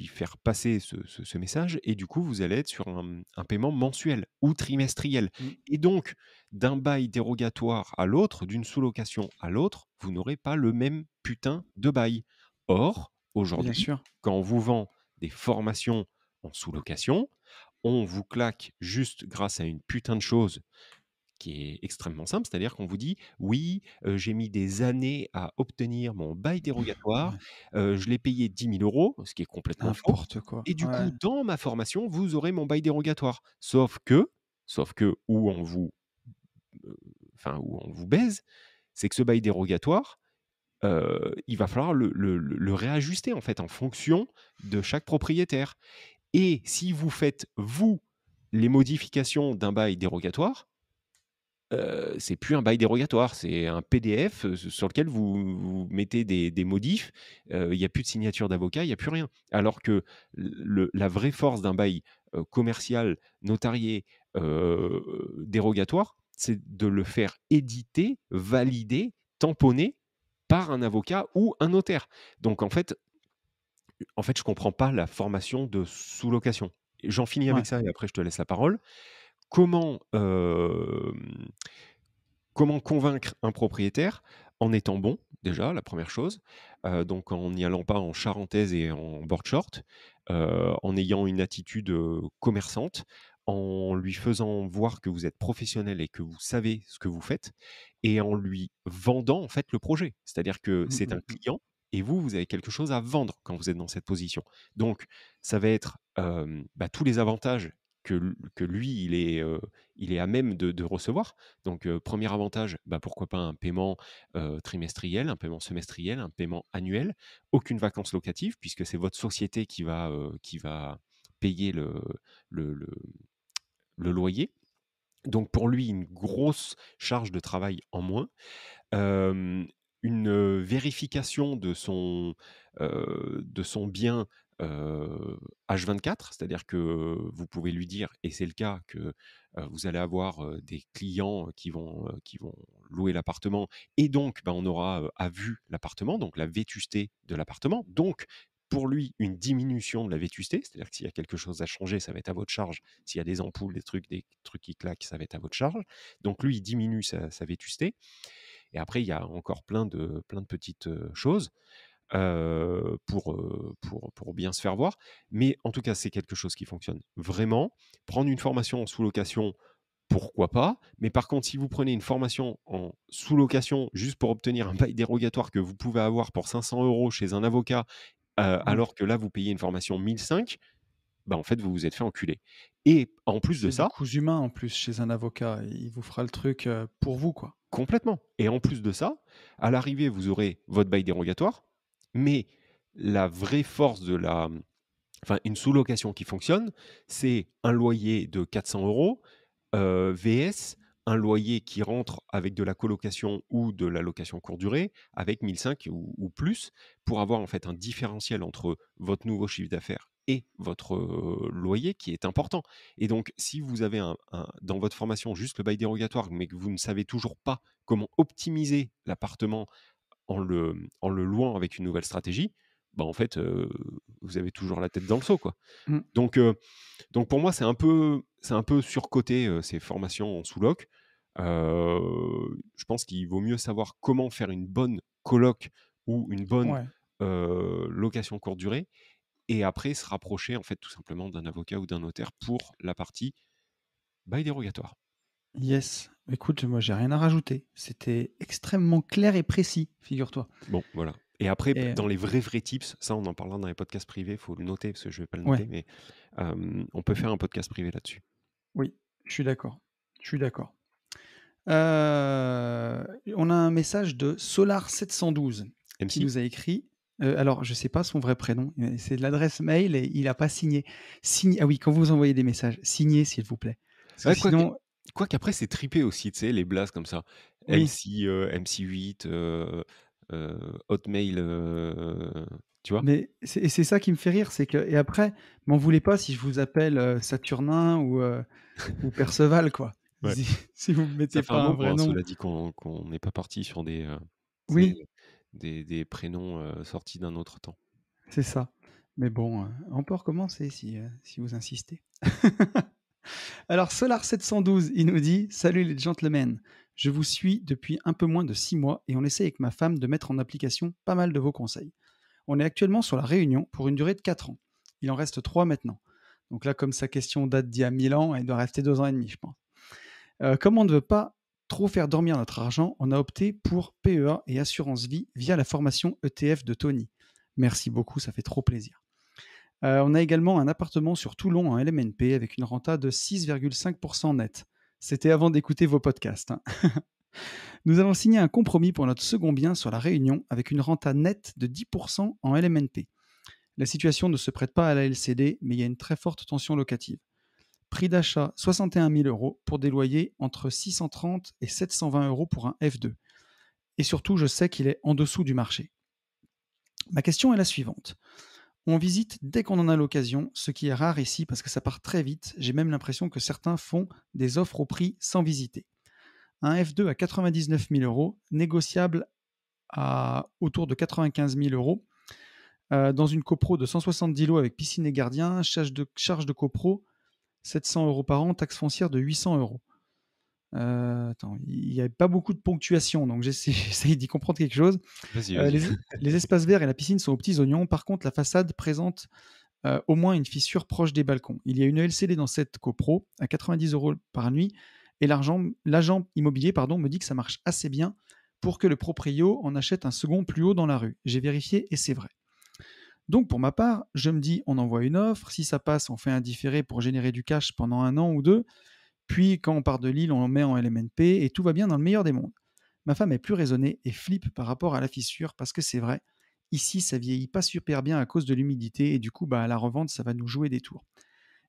faire passer ce message et du coup, vous allez être sur un paiement mensuel ou trimestriel mmh, et donc d'un bail dérogatoire à l'autre, d'une sous-location à l'autre, vous n'aurez pas le même putain de bail. Or, bien aujourd'hui, sûr. quand on vous vend des formations en sous-location, on vous claque juste grâce à une putain de chose qui est extrêmement simple, c'est-à-dire qu'on vous dit: «Oui, j'ai mis des années à obtenir mon bail dérogatoire, Ouais, je l'ai payé 10 000 €», ce qui est complètement faux n'importe quoi. et du Ouais. coup, dans ma formation, vous aurez mon bail dérogatoire. Sauf que où on vous, heu, enfin, où on vous baise, c'est que ce bail dérogatoire, il va falloir le réajuster, en fait, en fonction de chaque propriétaire et si vous faites, vous, les modifications d'un bail dérogatoire, c'est plus un bail dérogatoire, c'est un PDF, sur lequel vous mettez des modifs, il y a plus de signature d'avocat, il y a plus rien. Alors que la vraie force d'un bail, commercial, notarié, dérogatoire, c'est de le faire éditer, valider, tamponner par un avocat ou un notaire. Donc en fait, je comprends pas la formation de sous-location. J'en finis avec Ouais. ça et après je te laisse la parole. Comment, comment convaincre un propriétaire? En étant bon, déjà, la première chose, donc en n'y allant pas en charentaise et en board short, en ayant une attitude, commerçante, en lui faisant voir que vous êtes professionnel et que vous savez ce que vous faites et en lui vendant, en fait, le projet. C'est-à-dire que Mmh, c'est mmh, un mmh. client et vous avez quelque chose à vendre quand vous êtes dans cette position. Donc ça va être, tous les avantages que lui, il est à même de recevoir. Donc, 1er avantage, pourquoi pas un paiement, trimestriel, un paiement semestriel, un paiement annuel. Aucune vacances locatives puisque c'est votre société qui va payer le le le loyer. Donc pour lui, une grosse charge de travail en moins. Hem, une, vérification de son bien, H24, c'est-à-dire que vous pouvez lui dire et c'est le cas que, vous allez avoir, des clients qui vont louer l'appartement et donc, on aura, à vue l'appartement, donc la vétusté de l'appartement. Donc pour lui, une diminution de la vétusté, c'est-à-dire que s'il y a quelque chose à changer, ça va être à votre charge. S'il y a des ampoules, des trucs qui claquent, ça va être à votre charge. Donc lui, il diminue sa vétusté et après, il y a encore plein de petites, choses, pour bien se faire voir. Mais en tout cas, c'est quelque chose qui fonctionne vraiment. Prendre une formation en sous-location, pourquoi pas? Mais par contre, si vous prenez une formation en sous-location juste pour obtenir un bail dérogatoire que vous pouvez avoir pour 500 € chez un avocat, Ouais. alors que là, vous payez une formation 1 500, en fait, vous vous êtes fait enculer et en plus de C'est du ça coût humain en plus chez un avocat. Il vous fera le truc, pour vous, quoi. complètement. Et en plus de ça, à l'arrivée, vous aurez votre bail dérogatoire, mais la vraie force une sous-location qui fonctionne, c'est un loyer de 400 €, VS un loyer qui rentre avec de la colocation ou de la location courte durée, avec 1 500 ou plus, pour avoir en fait un différentiel entre votre nouveau chiffre d'affaires et votre, loyer qui est important. Et donc si vous avez dans votre formation juste le bail dérogatoire, mais que vous ne savez toujours pas comment optimiser l'appartement en le louant avec une nouvelle stratégie, en fait, vous avez toujours la tête dans le seau, quoi. Mmh. Donc, pour moi, c'est un peu surcoté, ces formations en sous-loc. Je pense qu'il vaut mieux savoir comment faire une bonne coloc ou une bonne, Ouais. location courte durée et après se rapprocher, en fait, tout simplement d'un avocat ou d'un notaire pour la partie bail dérogatoire. Yes. Écoute, moi, j'ai rien à rajouter. C'était extrêmement clair et précis, figure-toi. Bon, voilà et après, Et dans les vrais tips, ça, on en parlera dans les podcasts privés, il faut le noter parce que je vais pas le noter, ouais, mais on peut faire un podcast privé là-dessus. oui, je suis d'accord. Je suis d'accord. On a un message de Solar712 qui MC? nous a écrit, alors je sais pas son vrai prénom, c'est de l'adresse mail et il a pas signé. Ah oui, quand vous envoyez des messages, signez s'il vous plaît. Parce que Ouais, sinon quoiqu'après c'est tripé aussi, tu sais, les blazes comme ça. oui, MC8, Hotmail, tu vois? mais c'est ça qui me fait rire, c'est que et après, m'en voulez pas si je vous appelle, Saturnin ou Perceval quoi. Ouais. Si vous me Ça mettez fait un pas un moment, vrai hein, nom. cela dit qu'on n'est pas parti sur des, tu sais, Oui, des prénoms, sortis d'un autre temps. c'est ça. Mais bon, on peut recommencer si vous insistez. Alors Solar712, il nous dit: «Salut les gentlemen, je vous suis depuis un peu moins de 6 mois et on essaie avec ma femme de mettre en application pas mal de vos conseils. On est actuellement sur la Réunion pour une durée de 4 ans. Il en reste 3 maintenant». Donc là, comme sa question date d'il y a 1000 ans, il doit rester 2 ans et demi, je pense. Comme on ne veut pas trop faire dormir notre argent, on a opté pour PEA et assurance vie via la formation ETF de Tony. Merci beaucoup, ça fait trop plaisir. On a également un appartement sur Toulon en LMNP avec une renta de 6,5% net. C'était avant d'écouter vos podcasts, hein. Nous avons signé un compromis pour notre second bien sur la Réunion avec une renta nette de 10% en LMNP. La situation ne se prête pas à la LCD, mais il y a une très forte tension locative. Prix d'achat 61 000 € pour des loyers entre 630 et 720 € pour un F2. Et surtout, je sais qu'il est en dessous du marché. Ma question est la suivante. On visite dès qu'on en a l'occasion, ce qui est rare ici parce que ça part très vite. J'ai même l'impression que certains font des offres au prix sans visiter. Un F2 à 99 000 €, négociable à autour de 95 000 €, dans une copro de 170 lots avec piscine et gardien, charge de copro 700 € par an, taxe foncière de 800 €. Attends, il n'y avait pas beaucoup de ponctuation, donc j'essaye d'y comprendre quelque chose. Vas-y, Euh, vas-y. les, les espaces verts et la piscine sont aux petits oignons. Par contre, la façade présente au moins une fissure proche des balcons. Il y a une LCD dans cette copro à 90 € par nuit et l'agent immobilier me dit que ça marche assez bien pour que le proprio en achète un second plus haut dans la rue. J'ai vérifié et c'est vrai. Donc pour ma part, je me dis on envoie une offre, si ça passe, on fait un différé pour générer du cash pendant 1 an ou 2, puis quand on part de Lille, on le met en LMNP et tout va bien dans le meilleur des mondes. Ma femme est plus raisonnée et flippe par rapport à la fissure parce que c'est vrai, ici ça vieillit pas super bien à cause de l'humidité et du coup à la revente ça va nous jouer des tours.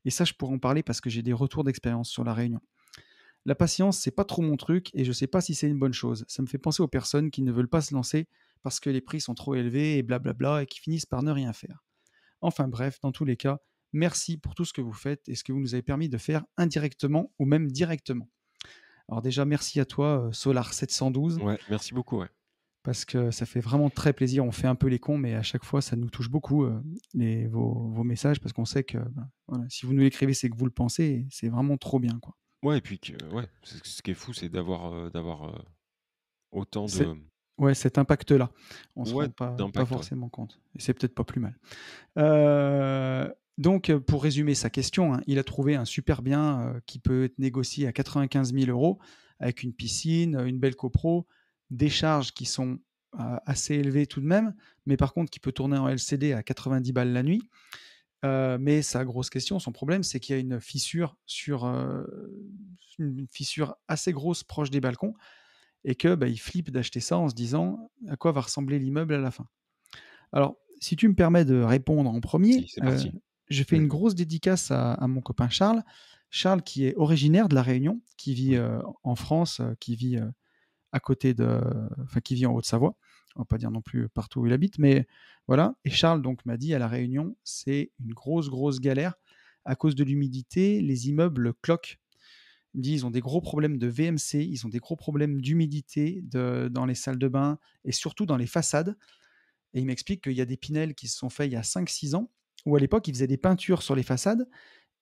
Et ça je pourrais en parler parce que j'ai des retours d'expérience sur la Réunion. La patience c'est pas trop mon truc et je sais pas si c'est une bonne chose. Ça me fait penser aux personnes qui ne veulent pas se lancer parce que les prix sont trop élevés et blablabla et qui finissent par ne rien faire. Enfin bref, dans tous les cas, merci pour tout ce que vous faites et ce que vous nous avez permis de faire indirectement ou même directement. Alors déjà, merci à toi, Solar 712, Ouais, merci beaucoup, ouais. parce que ça fait vraiment très plaisir. On fait un peu les cons, mais à chaque fois, ça nous touche beaucoup, vos messages, parce qu'on sait que voilà, si vous nous l'écrivez, c'est que vous le pensez, et c'est vraiment trop bien, quoi. Ouais, et puis ouais, ce qui est fou, c'est autant C'est, de ouais, cet impact-là, on se ouais, rend pas d'impact, ouais. forcément compte. Et c'est peut-être pas plus mal. Donc, pour résumer sa question, hein, il a trouvé un super bien qui peut être négocié à 95 000 € avec une piscine, une belle copro, des charges qui sont assez élevées tout de même, mais par contre qui peut tourner en LCD à 90 balles la nuit. Mais sa grosse question, son problème, c'est qu'il y a une fissure assez grosse proche des balcons et que il flippe d'acheter ça en se disant à quoi va ressembler l'immeuble à la fin. Alors, si tu me permets de répondre en Si, premier, c'est parti. je fais Mmh. une grosse dédicace à mon copain Charles. Charles qui est originaire de La Réunion, qui vit Oui. en France, qui vit à côté enfin qui vit en Haute-Savoie. On va pas dire non plus partout où il habite, mais voilà. Et Charles donc m'a dit à La Réunion, c'est une grosse galère à cause de l'humidité. Les immeubles cloquent. Il me dit ils ont des gros problèmes de VMC, ils ont des gros problèmes d'humidité dans les salles de bain et surtout dans les façades. Et il m'explique qu'il y a des Pinel qui se sont faits il y a 5-6 ans, où à l'époque, ils faisaient des peintures sur les façades,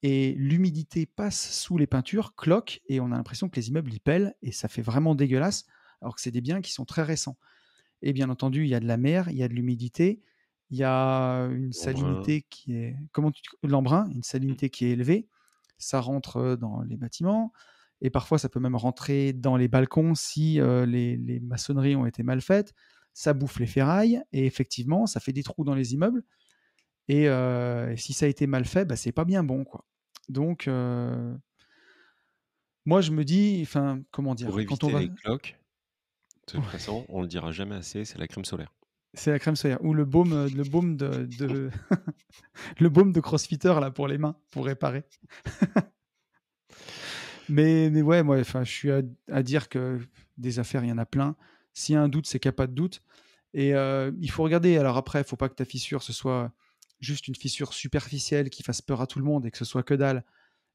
et l'humidité passe sous les peintures, cloque, et on a l'impression que les immeubles y pèlent, et ça fait vraiment dégueulasse, alors que c'est des biens qui sont très récents. Et bien entendu, il y a de la mer, il y a de l'humidité, il y a une Embrun. salinité qui est... L'embrun, une Mmh. salinité qui est élevée, ça rentre dans les bâtiments, et parfois ça peut même rentrer dans les balcons si les maçonneries ont été mal faites, ça bouffe les ferrailles, et effectivement, ça fait des trous dans les immeubles, et si ça a été mal fait, c'est pas bien bon, quoi. Donc, moi je me dis, enfin, comment Pour dire, quand on éviter va... les cloques, de toute façon, on le dira jamais assez, c'est la crème solaire. C'est la crème solaire ou le baume le baume de crossfitter là pour les mains, pour réparer. Mais ouais, moi, enfin, je suis à dire que des affaires, il y en a plein. S'il y a un doute, c'est qu'il n'y a pas de doute. Et il faut regarder. Alors après, il ne faut pas que ta fissure, ce soit juste une fissure superficielle qui fasse peur à tout le monde et que ce soit que dalle.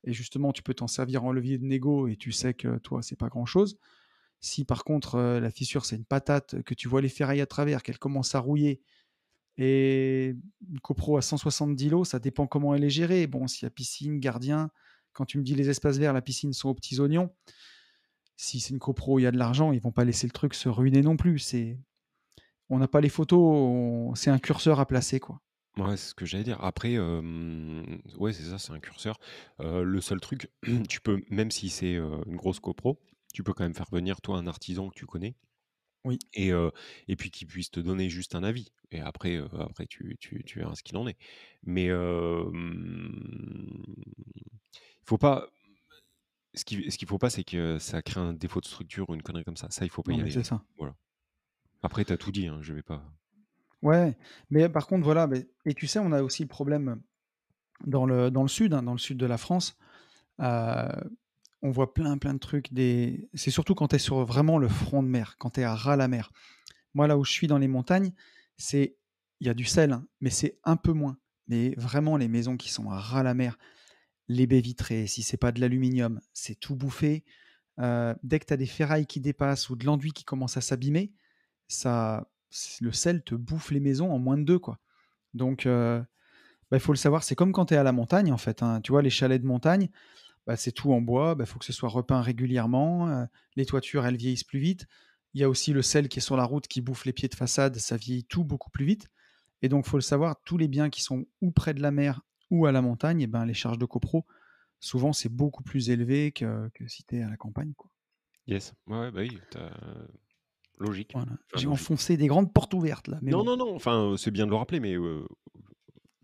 Et justement, tu peux t'en servir en levier de négo et tu sais que toi, c'est pas grand-chose. Si par contre, la fissure, c'est une patate, que tu vois les ferrailles à travers, qu'elle commence à rouiller, et une copro à 170 lots, ça dépend comment elle est gérée. Bon, s'il y a piscine, gardien, quand tu me dis les espaces verts, la piscine sont aux petits oignons. Si c'est une copro, il y a de l'argent, ils vont pas laisser le truc se ruiner non plus. On n'a pas les photos, c'est un curseur à placer, quoi. Ouais, c'est ce que j'allais dire. Après, ouais, c'est ça, c'est un curseur. Le seul truc, tu peux même si c'est, une grosse copro, tu peux quand même faire venir, toi, un artisan que tu connais Oui. et puis qui puisse te donner juste un avis et après tu verras ce qu'il en est. Mais, il faut pas ce qu'il faut pas, c'est que ça crée un défaut de structure ou une connerie comme ça. Ça, il faut pas Non, y mais aller, c'est ça. voilà. Après, tu as tout dit, hein, je vais pas Ouais, mais par contre, voilà, et tu sais, on a aussi le problème dans le sud, hein, dans le sud de la France. Heu, on voit plein, plein de trucs, c'est surtout quand tu es sur vraiment le front de mer, quand tu es à ras la mer. Moi, là où je suis dans les montagnes, c'est il y a du sel, hein, mais c'est un peu moins. Mais vraiment les maisons qui sont à ras la mer, les baies vitrées, si c'est pas de l'aluminium, c'est tout bouffé. Dès que tu as des ferrailles qui dépassent ou de l'enduit qui commence à s'abîmer, le sel te bouffe les maisons en moins de 2, quoi. Donc il faut le savoir, c'est comme quand tu es à la montagne, en fait, hein. Tu vois, les chalets de montagne, c'est tout en bois, faut que ce soit repeint régulièrement, les toitures, elles vieillissent plus vite. Il y a aussi le sel qui est sur la route qui bouffe les pieds de façade, ça vieillit tout beaucoup plus vite et donc faut le savoir, tous les biens qui sont ou près de la mer ou à la montagne et ben, les charges de copro, souvent, c'est beaucoup plus élevé que si tu es à la campagne, quoi. Yes. Ouais, ouais, bah oui, logique. Voilà. Enfin J'ai logique. enfoncé des grandes portes ouvertes là, mais Non, bon. non, non, enfin, c'est bien de le rappeler, mais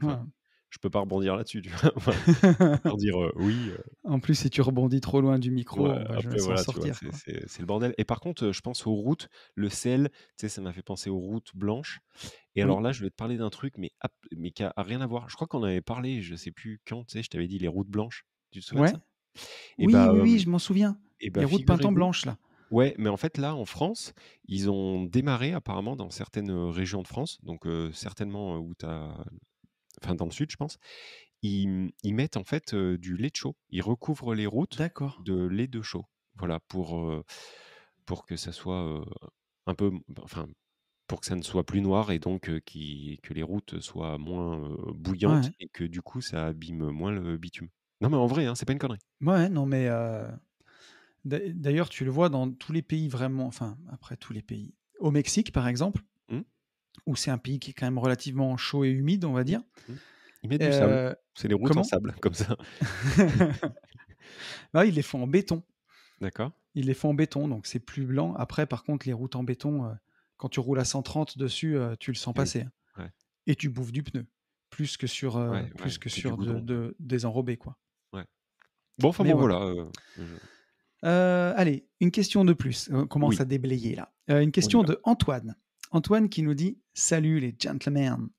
enfin, Voilà. je peux pas rebondir là-dessus, tu vois? Enfin, à part dire, oui, En plus, si tu rebondis trop loin du micro, ouais, on va après jamais s'en voilà, tu vois? sortir, C'est quoi. c'est c'est le bordel et par contre, je pense aux routes, le sel, tu sais, ça m'a fait penser aux routes blanches et alors Oui. là, je vais te parler d'un truc, mais qui a rien à voir. Je crois qu'on en avait parlé, je sais plus quand, tu sais, je t'avais dit les routes blanches. Tu te souviens de Ouais. ça? Et Oui, bah, oui, oui, je m'en souviens. Les routes peintes en figurez-vous blanche, là. ouais, mais en fait, là, en France, ils ont démarré apparemment dans certaines, régions de France, donc certainement, où tu as enfin dans le sud, je pense. Ils mettent en fait, du lait de chaux. Ils recouvrent les routes D'accord. de lait de chaux. Voilà, pour que ça soit, un peu enfin, pour que ça ne soit plus noir et donc que les routes soient moins, bouillantes Ouais. et que du coup, ça abîme moins le bitume. Non, mais en vrai, hein, c'est pas une connerie. Ouais, non, mais d'ailleurs, tu le vois dans tous les pays vraiment, enfin, après tous les pays. Au Mexique, par exemple, Mmh, où c'est un pays qui est quand même relativement chaud et humide, on va mmh, dire. mmh. Ils mettent du sable. Heu, C'est des routes en Comment? sable comme ça. Ah, ils les font en béton. D'accord. Ils les font en béton, donc c'est plus blanc. Après, par contre, les routes en béton, quand tu roules à 130 dessus, tu le sens Et oui. passer, hein, Ouais, et tu bouffes du pneu, ouais, plus ouais, que c'est du sur goudron, quoi. des enrobés, quoi. Ouais. Bon, enfin Mais bon, voilà. voilà, je Allez, une question de plus. On commence oui, à déblayer là. Une on y question va. de Antoine. Antoine qui nous dit: «Salut les gentlemen.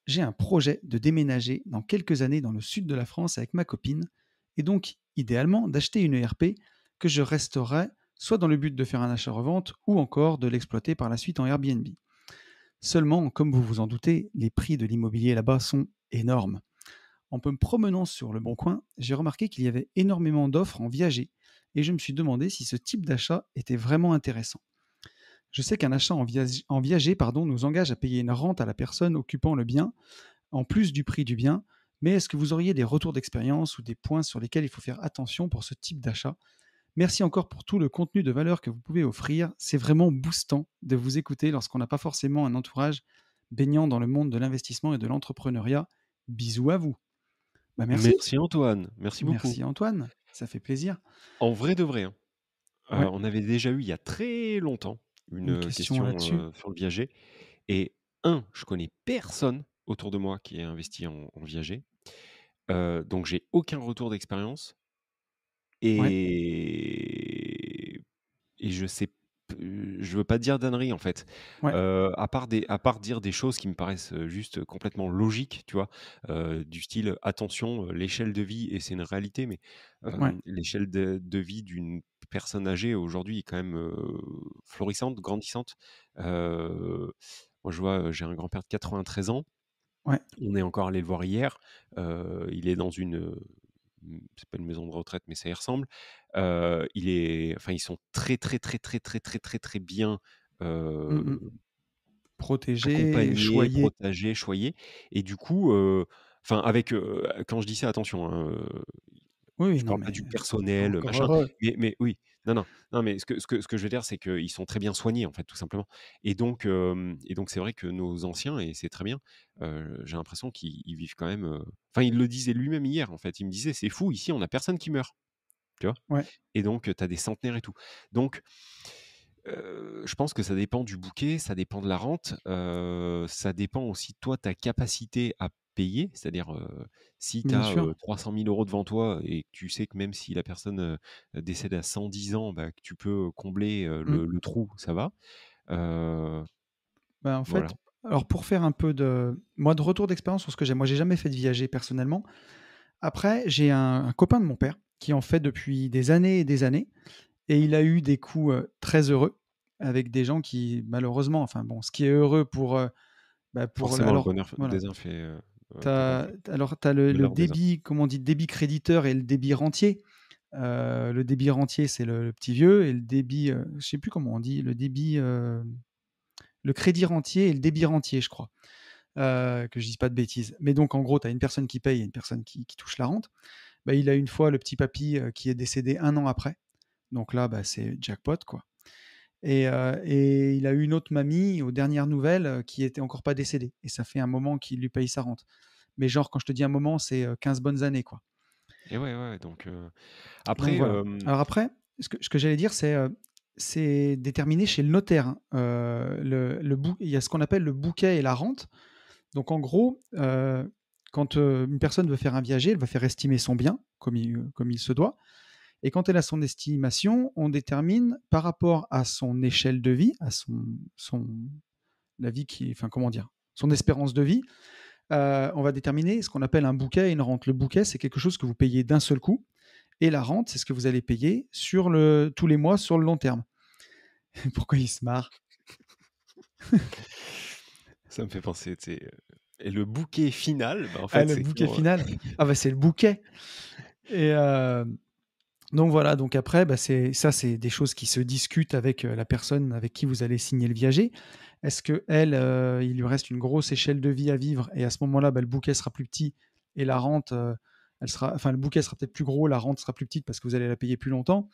J'ai un projet de déménager dans quelques années dans le sud de la France avec ma copine et donc idéalement d'acheter une ERP que je resterai soit dans le but de faire un achat-revente ou encore de l'exploiter par la suite en Airbnb. Seulement, comme vous vous en doutez, les prix de l'immobilier là-bas sont énormes. En me promenant sur Le Bon Coin, j'ai remarqué qu'il y avait énormément d'offres en viager et je me suis demandé si ce type d'achat était vraiment intéressant. Je sais qu'un achat en viager nous engage à payer une rente à la personne occupant le bien, en plus du prix du bien, mais est-ce que vous auriez des retours d'expérience ou des points sur lesquels il faut faire attention pour ce type d'achat? Merci encore pour tout le contenu de valeur que vous pouvez offrir. C'est vraiment boostant de vous écouter lorsqu'on n'a pas forcément un entourage baignant dans le monde de l'investissement et de l'entrepreneuriat. Bisous à vous. Bah merci. Merci Antoine, merci beaucoup. Merci Antoine, ça fait plaisir. En vrai de vrai, hein, Ouais, on avait déjà eu il y a très longtemps une, une question question, là-dessus. sur le viager et un, je connais personne autour de moi qui ait investi en viager, donc j'ai aucun retour d'expérience Ouais, et je sais p je veux pas dire d'âneries, en fait. ouais, À part dire des choses qui me paraissent, juste complètement logiques, tu vois? Du style: «Attention, l'échelle de vie» et c'est une réalité, mais ouais, l'échelle de vie d'une personne âgée aujourd'hui est quand même, florissante, grandissante. Heu, Moi, je vois, j'ai un grand-père de 93 ans. ouais. On est encore allé le voir hier. Il est dans une, c'est pas une maison de retraite, mais ça y ressemble. Il est enfin, ils sont très, très, très, très, très, très, très, très bien, Mmh heu, mh. Protégé, accompagnés, choyé. protégés, choyés et du coup, enfin avec, quand je dis ça, attention, hein, Oui, oui, je non parle pas mais du personnel, encore machin, heureux. mais oui, non, non, non, mais ce que je veux dire, c'est qu'ils sont très bien soignés, en fait, tout simplement et donc c'est vrai que nos anciens et c'est très bien, j'ai l'impression qu'ils vivent quand même, enfin, il le disait lui-même hier, en fait. Il me disait: «C'est fou, ici, on a personne qui meurt», tu vois? Ouais, Et donc, tu as des centenaires et tout. Donc, je pense que ça dépend du bouquet, ça dépend de la rente, ça dépend aussi, toi, ta capacité à payer. C'est-à-dire, si tu bien as, sûr. 300 000 € devant toi et que tu sais que même si la personne, décède à 110 ans, bah, que tu peux, combler, Mmh. le trou, ça va. Heu, Bah, en voilà. fait, alors pour faire un peu de retour d'expérience sur ce que j'ai, moi j'ai jamais fait de viager personnellement. Après, j'ai un copain de mon père qui en fait depuis des années et des années. Et il a eu des coups très heureux avec des gens qui, malheureusement, enfin bon, ce qui est heureux Forcément, le alors, bonheur voilà. des uns fait, Alors, tu as le malheur des uns. débit, comment on dit, débit créditeur et le débit rentier. Le débit rentier, c'est le petit vieux, et le débit, je sais plus comment on dit, le crédit rentier et le débit rentier, je crois. Que je dise pas de bêtises. Mais donc, en gros, tu as une personne qui paye et une personne qui touche la rente. Bah, il a une fois le petit papy qui est décédé 1 an après. Donc là, bah, c'est jackpot, quoi. Et il a eu une autre mamie, aux dernières nouvelles, qui était encore pas décédée. Et ça fait un moment qu'il lui paye sa rente. Mais genre, quand je te dis un moment, c'est 15 bonnes années, quoi. Et ouais, donc Donc après, voilà. Alors après, ce que j'allais dire, c'est déterminé chez le notaire, hein. Il y a ce qu'on appelle le bouquet et la rente. Donc en gros, quand une personne veut faire un viager, elle va faire estimer son bien, comme il se doit. Et quand elle a son estimation, on détermine par rapport à son échelle de vie, à la vie enfin comment dire, son espérance de vie, on va déterminer ce qu'on appelle un bouquet et une rente. Le bouquet, c'est quelque chose que vous payez d'un seul coup, et la rente, c'est ce que vous allez payer tous les mois sur le long terme. Pourquoi il se marre? ça me fait penser, tu sais, et le bouquet final, bah, en Ah, fait, le c'est bouquet quand, final? Ah bah c'est le bouquet. Et donc voilà, donc après, bah, c'est des choses qui se discutent avec la personne avec qui vous allez signer le viager. Est-ce que elle, il lui reste une grosse échelle de vie à vivre, et à ce moment-là, bah, le bouquet sera plus petit, et la rente, enfin le bouquet sera peut-être plus gros, la rente sera plus petite parce que vous allez la payer plus longtemps.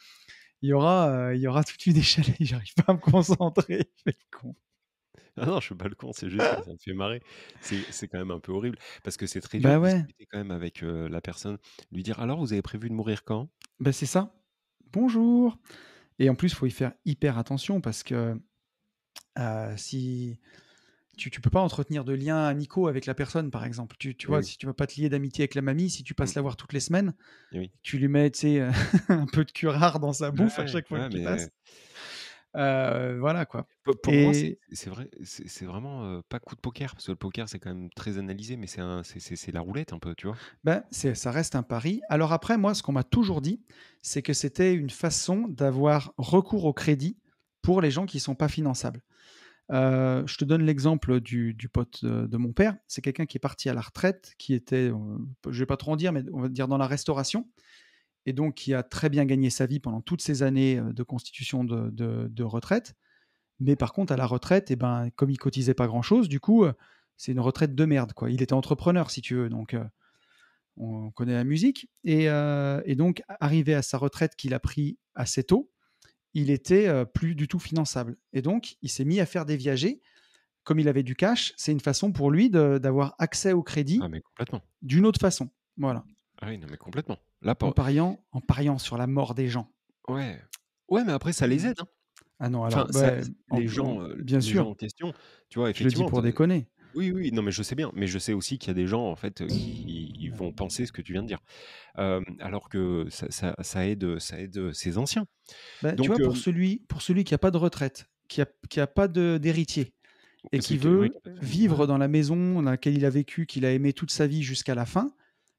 Il y aura toute une échelle. J'arrive pas à me concentrer. Je fais le con. ah non, je suis pas le con, c'est juste que ça me fait marrer. C'est quand même un peu horrible parce que c'est très dur Bah de ouais, discuter quand même avec, la personne, lui dire: «Alors, vous avez prévu de mourir quand?» bah c'est ça. Bonjour. Et en plus, il faut y faire hyper attention parce que si tu peux pas entretenir de liens amicaux avec la personne, par exemple. Tu Eh vois, oui. si tu vas pas te lier d'amitié avec la mamie, si tu Mmh passes la mh. voir toutes les semaines, Eh oui. tu lui mets, tu sais, un peu de curare dans sa bouffe à Ouais, chaque fois ouais, qu'il mais passe. Voilà, quoi. pour moi, Et c'est vrai, c'est vraiment, pas coup de poker, parce que le poker, c'est quand même très analysé, mais c'est la roulette un peu, tu vois? ben, ça reste un pari. Alors après, moi, ce qu'on m'a toujours dit, c'est que c'était une façon d'avoir recours au crédit pour les gens qui sont pas finançables. Je te donne l'exemple du pote de mon père. C'est quelqu'un qui est parti à la retraite, qui était, je vais pas trop en dire, mais on va dire dans la restauration, et donc qui a très bien gagné sa vie pendant toutes ces années de constitution de retraite. Mais par contre, à la retraite, et ben, comme il cotisait pas grand-chose, du coup, c'est une retraite de merde, quoi. Il était entrepreneur, si tu veux, donc on connaît la musique. Et donc, arrivé à sa retraite qu'il a pris assez tôt, il était plus du tout finançable. Et donc, il s'est mis à faire des viagers. Comme il avait du cash, c'est une façon pour lui d'avoir accès au Ah crédit mais complètement. d'une autre façon. Voilà. Ah oui, non mais complètement. Là En pour pariant, en pariant sur la mort des gens. ouais. Ouais, mais après ça les aide, hein. Ah non, Enfin, alors, ça ouais, bien les gens sûr, en question, tu vois, je le dis effectivement, pour te déconner. oui, oui, non mais je sais bien, mais je sais aussi qu'il y a des gens en fait, qui ils vont penser ce que tu viens de dire. Alors que ça aide, ces anciens. Bah, tu Donc vois, pour celui qui a pas de retraite, qui a pas d'héritier, et qui c'est que oui, veut tout à fait, ouais. vivre dans la maison dans laquelle il a vécu, qu'il a aimé toute sa vie jusqu'à la fin,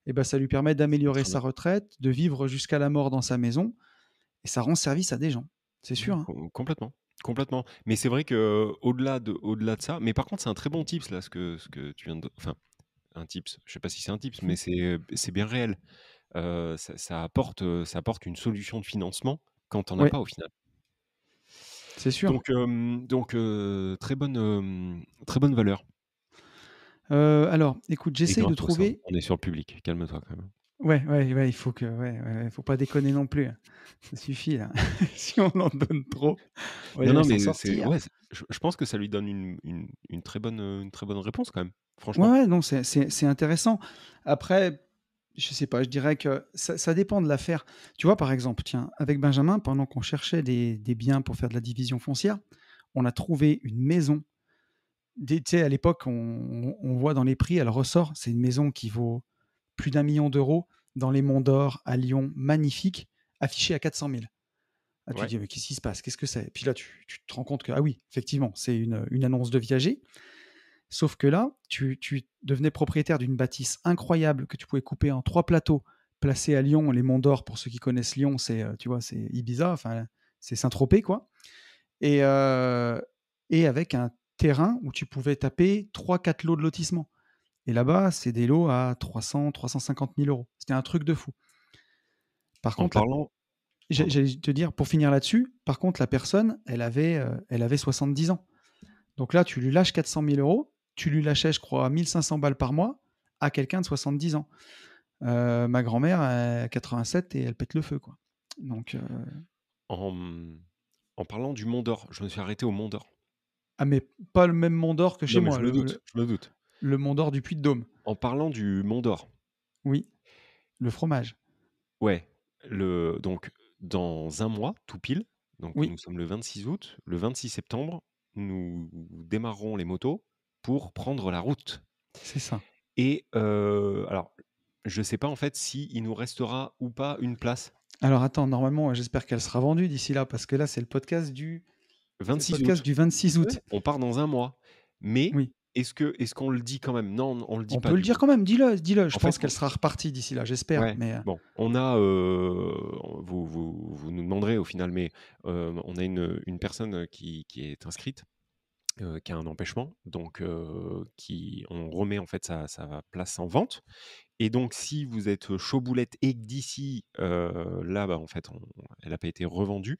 et ben, ça lui permet C'est d'améliorer très sa bien. retraite, de vivre jusqu'à la mort dans sa maison, et ça rend service à des gens. C'est sûr, Ouais, hein. complètement, complètement. Mais c'est vrai que au-delà de ça, mais par contre, c'est un très bon tips là, ce que tu viens de enfin, un tips, je sais pas si c'est un tips, Mmh. mais c'est bien réel. Ça apporte une solution de financement quand tu en as Ouais, pas au final. c'est sûr. Donc très bonne valeur. Alors, écoute, Et j'essaye de gratos, hein, trouver. on est sur le public, calme-toi quand même. Ouais, ouais, ouais, il faut que, ouais, ouais, ouais, faut pas déconner non plus, hein. Ça suffit là. Si on en donne trop, on va Non, jamais non, s'en mais c'est sortir. ouais, je pense que ça lui donne une très bonne réponse quand même, Ouais, franchement. ouais, non, c'est intéressant. Après, je sais pas, je dirais que ça dépend de l'affaire. Tu vois, par exemple, tiens, avec Benjamin, pendant qu'on cherchait des biens pour faire de la division foncière, on a trouvé une maison. Tu sais, à l'époque, on voit dans les prix, elle ressort. C'est une maison qui vaut plus d'1 million d'euros dans les Monts d'Or, à Lyon, magnifique, affichée à 400 000. Ah, tu te Ouais, dis, mais qu'est-ce qui se passe? Qu'est-ce que c'est? Et puis là, tu te rends compte que, ah oui, effectivement, c'est une annonce de viager. Sauf que là, tu devenais propriétaire d'une bâtisse incroyable que tu pouvais couper en 3 plateaux, placé à Lyon, les Monts d'Or, pour ceux qui connaissent Lyon, tu vois, c'est Ibiza, enfin, c'est Saint-Tropez, quoi. Et, et avec un terrain où tu pouvais taper 3-4 lots de lotissement. Et là-bas, c'est des lots à 300-350 000 euros. C'était un truc de fou. Par En contre, parlant, pardon. j'allais te dire, pour finir là-dessus, par contre, la personne, elle avait 70 ans. Donc là, tu lui lâches 400 000 euros, tu lui lâchais, je crois, 1500 balles par mois à quelqu'un de 70 ans. Ma grand-mère a 87 et elle pète le feu, quoi. Donc, En, en parlant du Mont d'Or, je me suis arrêté au Mont d'Or. ah, mais pas le même Mont d'Or que chez Non, mais moi, je me doute. le Mont d'Or du Puy-de-Dôme. En parlant du Mont d'Or, Oui, le fromage. ouais, donc dans un mois, tout pile, donc Oui, nous sommes le 26 août, le 26 septembre, nous démarrerons les motos pour prendre la route. c'est ça. Et alors, je sais pas en fait si il nous restera ou pas une place. Alors attends, normalement, j'espère qu'elle sera vendue d'ici là, parce que là, c'est le 26 podcast août. du 26 Ouais, août. on part dans un mois. Mais Oui. est-ce qu'on le dit quand même? Non, on le dit On pas peut le du dire coup. quand même, dis-le, dis-le. Je En fait, pense qu'elle sera repartie d'ici là, j'espère. ouais, Mais bon, on a, vous nous demanderez au final, mais on a une personne qui est inscrite, qui a un empêchement, donc on remet en fait sa place en vente. Et donc, si vous êtes chaud boulette et que d'ici là, bah, en fait, elle n'a pas été revendue,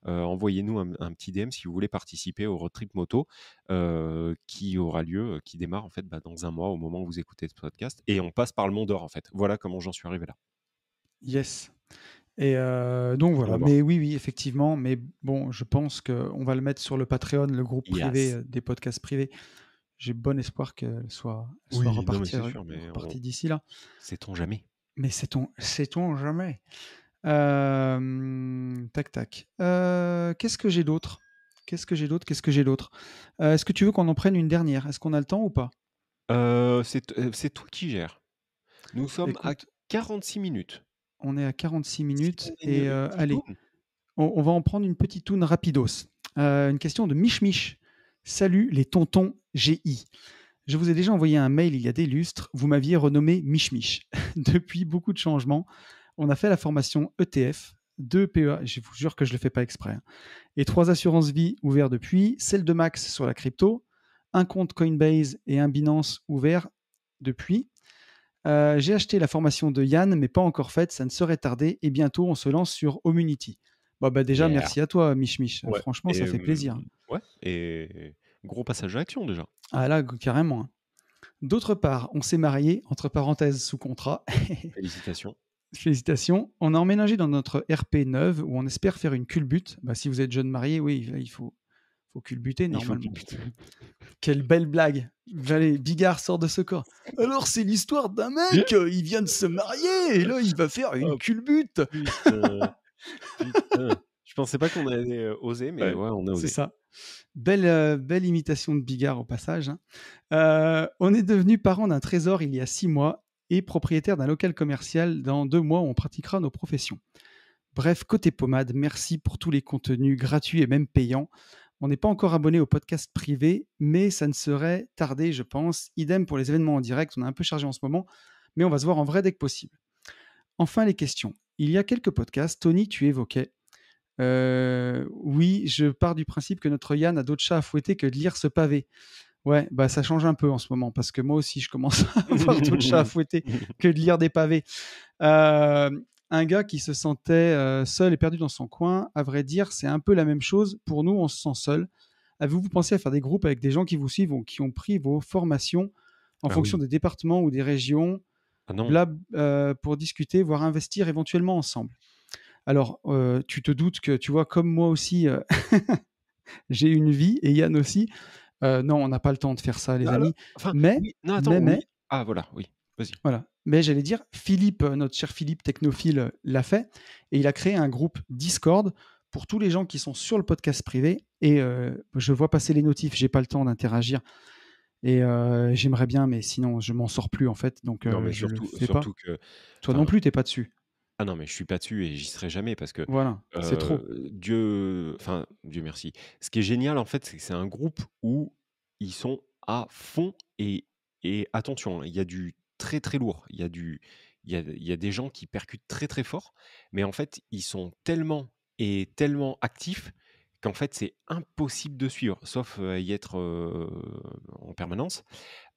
envoyez-nous un petit DM si vous voulez participer au road trip moto qui aura lieu, qui démarre en fait bah, dans un mois au moment où vous écoutez ce podcast. Et on passe par le Mont d'Or en fait. Voilà comment j'en suis arrivé là. yes. Et donc On voilà. va voir. Mais oui, oui, effectivement. Mais bon, je pense qu'on va le mettre sur le Patreon, le groupe privé Yes. des podcasts privés. J'ai bon espoir qu'elle soit Oui, non, mais c'est repartie, sûr, mais repartie d'ici là. sait-on jamais. Mais sait-on jamais. Tac, tac. Qu'est-ce que j'ai d'autre? Est-ce que tu veux qu'on en prenne une dernière? Est-ce qu'on a le temps ou pas? C'est toi qui gères. Nous sommes à Écoute, 46 minutes. on est à 46 Si minutes on a et une petite allez, tourne. on va en prendre une petite toune rapidos. Une question de Mich Mich. Salut les tontons GI. Je vous ai déjà envoyé un mail il y a des lustres. Vous m'aviez renommé Mich Mich. Depuis, beaucoup de changements. On a fait la formation ETF, 2 PEA, je vous jure que je ne le fais pas exprès, hein, et 3 assurances vie ouvertes depuis, celle de Max sur la crypto, un compte Coinbase et un Binance ouvert depuis. J'ai acheté la formation de Yann, mais pas encore faite, ça ne serait tardé, et bientôt on se lance sur Omunity. Bon, bah déjà, Yeah. merci à toi, Mich Mich. Ouais. Franchement, Et ça fait plaisir. ouais, et gros passage à l'action déjà. Ah là, carrément, hein. D'autre part, on s'est marié, entre parenthèses, sous contrat. Félicitations. Félicitations. On a emménagé dans notre RP neuve où on espère faire une culbute. Bah, si vous êtes jeune marié, oui, il faut culbuter Il faut normalement. qu'il bute. Quelle belle blague. Allez, Bigard sort de ce corps. Alors, c'est l'histoire d'un mec, il vient de se marier et là, il va faire une Oh culbute. putain, putain. Je pensais pas qu'on allait oser, mais Ouais, ouais, on a c'est osé. ça. Belle imitation de Bigard au passage, hein. On est devenu parent d'un trésor il y a 6 mois et propriétaire d'un local commercial dans 2 mois où on pratiquera nos professions. Bref, côté pommade, merci pour tous les contenus gratuits et même payants. On n'est pas encore abonné au podcast privé, mais ça ne serait tardé, je pense. Idem pour les événements en direct, on est un peu chargé en ce moment, mais on va se voir en vrai dès que possible. Enfin, les questions. Il y a quelques podcasts, Tony, tu évoquais. Oui, je pars du principe que notre Yann a d'autres chats à fouetter que de lire ce pavé. Ouais, bah ça change un peu en ce moment, parce que moi aussi, je commence à avoir d'autres chats à fouetter que de lire des pavés. Euh, un gars qui se sentait seul et perdu dans son coin, à vrai dire, c'est un peu la même chose. Pour nous, on se sent seul. Avez-vous pensé à faire des groupes avec des gens qui vous suivent ou qui ont pris vos formations en Ah fonction oui. des départements ou des régions, Ah non. pour discuter, voire investir éventuellement ensemble? Alors, tu te doutes que, tu vois, comme moi aussi, j'ai une vie et Yann aussi. Non, on n'a pas le temps de faire ça, les Alors, amis. enfin, Mais, oui, non, attends, mais, oui. mais, Ah voilà, oui. Vas-y. voilà. Mais j'allais dire, Philippe, notre cher Philippe technophile, l'a fait et il a créé un groupe Discord pour tous les gens qui sont sur le podcast privé. Et je vois passer les notifs, j'ai pas le temps d'interagir et j'aimerais bien, mais sinon je m'en sors plus en fait, donc Non, mais je le surtout, fais pas. surtout que, Toi non enfin, plus, t'es pas dessus. ah non, mais je suis pas dessus et j'y serai jamais parce que Voilà, c'est trop. Enfin, Dieu merci. Ce qui est génial en fait, c'est que c'est un groupe où ils sont à fond et attention, hein, il y a du très très lourd. il y a des gens qui percutent très, très fort, mais en fait, ils sont tellement actifs qu'en fait, c'est impossible de suivre, sauf, à y être, en permanence.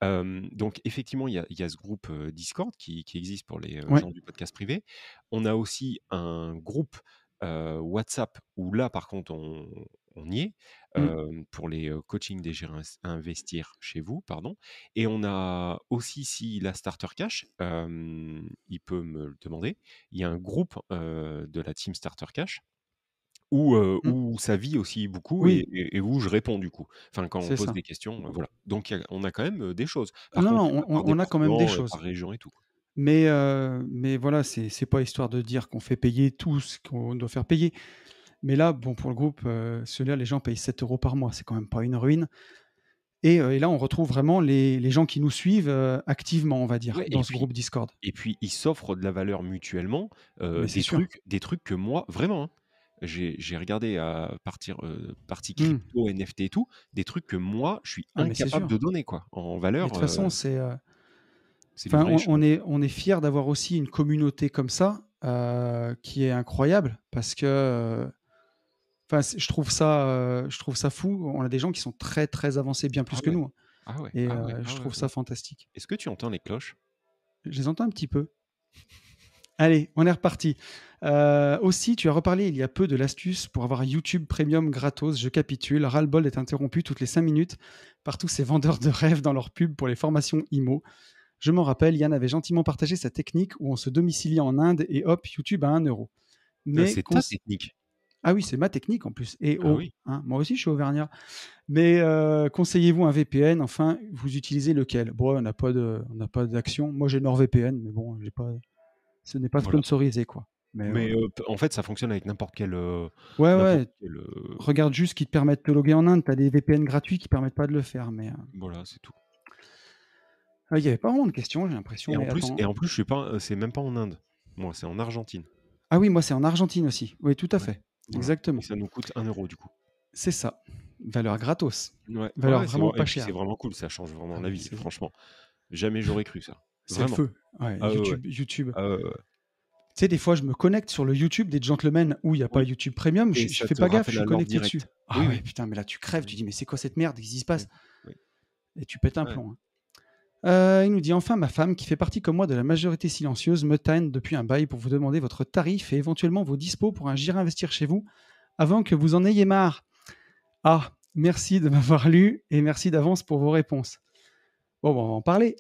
Donc effectivement, il y a ce groupe, Discord qui existe pour les, Ouais. gens du podcast privé. On a aussi un groupe, WhatsApp où là, par contre, on y est, Mmh. pour les, coachings des gérants investir chez vous, pardon. Et on a aussi, si la starter cash, il peut me le demander, il y a un groupe, de la team starter cash Mmh. où ça vit aussi beaucoup Oui, et où je réponds du coup. Enfin, quand on c'est pose ça. des questions, voilà. Donc on a quand même, des choses. Par Non, contre, non, c'est pas par on a quand même des département, par choses. région et tout, quoi. Mais voilà, c'est pas histoire de dire qu'on fait payer tout ce qu'on doit faire payer. Mais là, bon, pour le groupe, celui-là, les gens payent 7 € par mois, c'est quand même pas une ruine. Et là, on retrouve vraiment les gens qui nous suivent, activement, on va dire, Ouais dans ce groupe Discord. et puis ils s'offrent de la valeur mutuellement, Mais c'est sûr. des trucs que moi vraiment, hein, j'ai regardé à partir, partie Mmh. crypto, NFT et tout, des trucs que moi, je suis Ah mais c'est incapable sûr. de donner quoi, en Mais de valeur, toute façon, c'est du enfin, vrai échange. on est fiers d'avoir aussi une communauté comme ça, qui est incroyable parce que, enfin, je trouve ça fou. On a des gens qui sont très, très avancés, bien Ah plus que ouais. nous, hein, Ah ouais, et ah ouais, ah je ouais, trouve ouais. ça fantastique. Est-ce que tu entends les cloches? Je les entends un petit peu. Allez, on est reparti. Aussi, tu as reparlé il y a peu de l'astuce pour avoir YouTube Premium gratos. Je capitule. Ras-le-bol est interrompu toutes les 5 minutes par tous ces vendeurs de rêves dans leurs pubs pour les formations IMO. Je m'en rappelle, Yann avait gentiment partagé sa technique où on se domicilie en Inde et hop, YouTube à 1 €. Mais C'est ta technique. ah oui, c'est ma technique en plus. Et Ah oh, oui. hein, moi aussi je suis auvergnat. Mais conseillez-vous un VPN? Enfin, vous utilisez lequel? Bon, on n'a pas d'action. Moi j'ai NordVPN, mais bon, j'ai pas, ce n'est pas Voilà. sponsorisé quoi. Mais Mais, p en fait, ça fonctionne avec ouais, n'importe ouais, quel, regarde juste ce qui te permet de te loguer en Inde. Tu as des VPN gratuits qui permettent pas de le faire. Mais voilà, c'est tout. il y avait pas vraiment de questions, j'ai l'impression. Mais attends. Et en plus, je suis pas, c'est même pas en Inde. Moi, c'est en Argentine. Ah oui, moi c'est en Argentine aussi. Oui, tout à Ouais, fait. voilà et Exactement. ça nous coûte 1 € du coup. C'est ça. Valeur gratos. Ouais, Valeur ouais, c'est vraiment vrai et pas puis c'est chère. vraiment cool, ça change vraiment Ah la mais vie, franchement. Jamais j'aurais cru ça. c'est le Vraiment. feu. Ouais, Ah ouais, ouais. YouTube. Ah ouais, ouais, ouais. Tu sais, des fois, je me connecte sur le YouTube des gentlemen où il y a pas Oui YouTube Premium, et je ça fais te pas gaffe, je rappelle suis à l'ordre connecté dessus. direct. Ah Oui, ouais, oui. putain, mais là, tu crèves, tu Oui, dis: «Mais c'est quoi cette merde? Qu'est-ce qui se passe?» oui, oui. Et tu pètes un Ouais. plomb, hein. Il nous dit: «Enfin, ma femme, qui fait partie comme moi de la majorité silencieuse, me tanne depuis un bail pour vous demander votre tarif et éventuellement vos dispos pour un J'irai investir chez vous avant que vous en ayez marre. Ah, merci de m'avoir lu et merci d'avance pour vos réponses.» Bon, bah, on va en parler.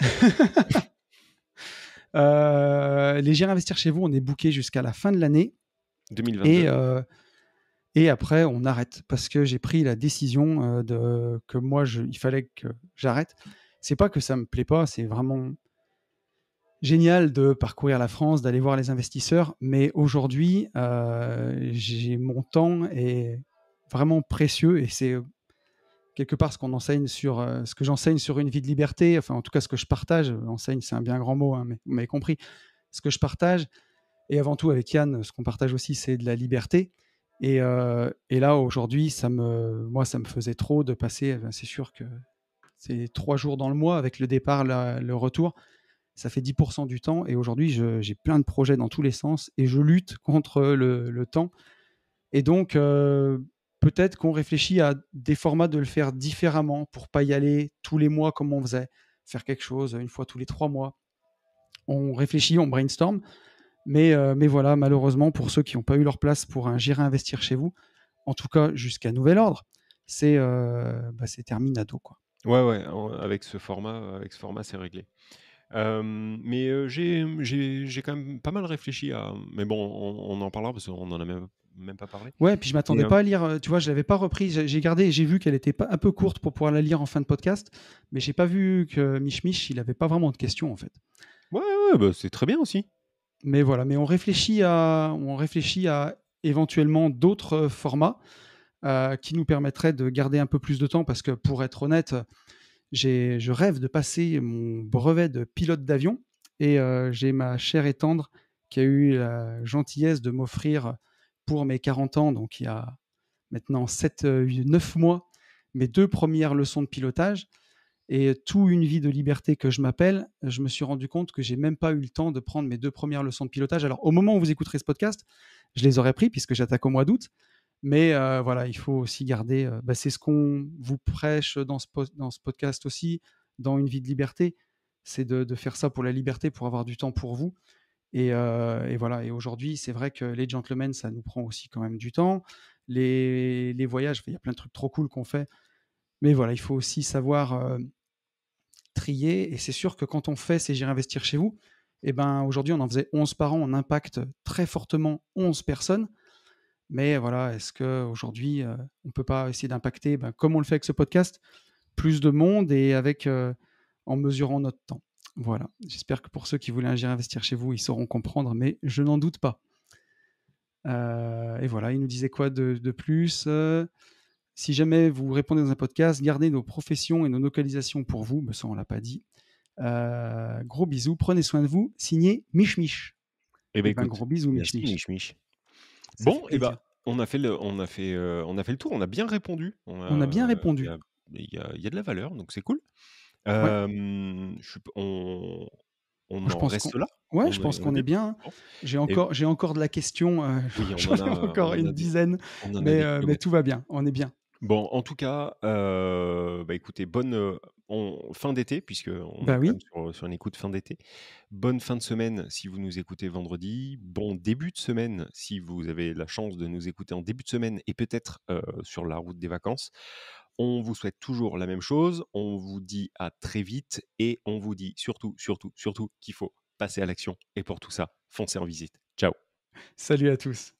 Les J'irai investir chez vous, on est booké jusqu'à la fin de l'année. 2022. Et et après on arrête parce que j'ai pris la décision, de que moi il fallait que j'arrête. C'est pas que ça me plaît pas, c'est vraiment génial de parcourir la France, d'aller voir les investisseurs, mais aujourd'hui, j'ai mon temps est vraiment précieux et c'est, quelque part ce que j'enseigne sur Une vie de liberté, enfin en tout cas ce que je partage, enseigne c'est un bien grand mot, hein, mais vous m'avez compris. Ce que je partage et avant tout avec Yann, ce qu'on partage aussi, c'est de la liberté. Et là, aujourd'hui, moi, ça me faisait trop de passer. C'est sûr que c'est 3 jours dans le mois avec le départ, le retour. Ça fait 10% du temps. Et aujourd'hui, j'ai plein de projets dans tous les sens et je lutte contre le temps. Et donc, peut-être qu'on réfléchit à des formats de le faire différemment pour pas y aller tous les mois comme on faisait. Faire quelque chose une fois tous les 3 mois. On réfléchit, on brainstorm. Mais voilà, malheureusement, pour ceux qui n'ont pas eu leur place pour un J'irai investir chez vous, en tout cas jusqu'à nouvel ordre, c'est terminado, quoi. Ouais, ouais, avec ce format, c'est réglé. Mais, j'ai quand même pas mal réfléchi à mais bon, on en parlera parce qu'on en a même pas parlé. Ouais, puis je Mais, m'attendais pas à lire, tu vois, je l'avais pas repris, j'ai gardé et j'ai vu qu'elle était pas un peu courte pour pouvoir la lire en fin de podcast, mais j'ai pas vu que Mich Mich, il avait pas vraiment de questions, en fait. ouais, ouais, bah, c'est très bien aussi. Mais voilà, mais on réfléchit à éventuellement d'autres, formats, qui nous permettraient de garder un peu plus de temps parce que pour être honnête, je rêve de passer mon brevet de pilote d'avion et j'ai ma chère et tendre qui a eu la gentillesse de m'offrir pour mes 40 ans, donc il y a maintenant 7, 9 mois, mes 2 premières leçons de pilotage et tout une vie de liberté que je m'appelle, je me suis rendu compte que j'ai même pas eu le temps de prendre mes 2 premières leçons de pilotage. Alors au moment où vous écouterez ce podcast, je les aurais pris puisque j'attaque au mois d'août, mais voilà, il faut aussi garder, c'est ce qu'on vous prêche dans ce podcast aussi, dans Une vie de liberté, c'est de faire ça pour la liberté, pour avoir du temps pour vous et voilà. Et aujourd'hui, c'est vrai que les gentlemen, ça nous prend aussi quand même du temps. Les voyages, il y a plein de trucs trop cool qu'on fait, mais voilà, il faut aussi savoir, trier. Et c'est sûr que quand on fait ces J'irai investir chez vous, et ben, aujourd'hui, on en faisait 11 par an, on impacte très fortement 11 personnes. Mais voilà, est-ce qu'aujourd'hui, on peut pas essayer d'impacter, comme on le fait avec ce podcast, plus de monde et en mesurant notre temps? Voilà, j'espère que pour ceux qui voulaient investir chez vous, ils sauront comprendre, mais je n'en doute pas. Et voilà, il nous disait quoi de plus? Si jamais vous répondez dans un podcast, gardez nos professions et nos localisations pour vous. Mais ça, on l'a pas dit. Gros bisous, prenez soin de vous. Signé Mich Mich. Eh ben Et ben, écoute, gros bisous, Mich merci Mich. Mich Mich. Ça fait Bon, et plaisir. bah, on a fait le tour, on a bien répondu. On a bien Il y répondu. a il y a de la valeur, donc c'est cool. Ouais. Je suis p on Je en pense qu'on reste là? Ouais, je pense On est qu'on est bien? bien, hein. Bon J'ai et encore de la question, oui, j'en ai encore une des dizaine, on en a des mais kilomètres. tout va bien, on est bien. Bon, en tout cas, bah, écoutez, fin d'été puisqu'on est Bah quand oui, même sur une écoute fin d'été. Bonne fin de semaine si vous nous écoutez vendredi. Bon début de semaine si vous avez la chance de nous écouter en début de semaine et peut-être, sur la route des vacances. On vous souhaite toujours la même chose. On vous dit à très vite et on vous dit surtout, surtout, surtout qu'il faut passer à l'action et pour tout ça, foncez en visite. Ciao. salut à tous.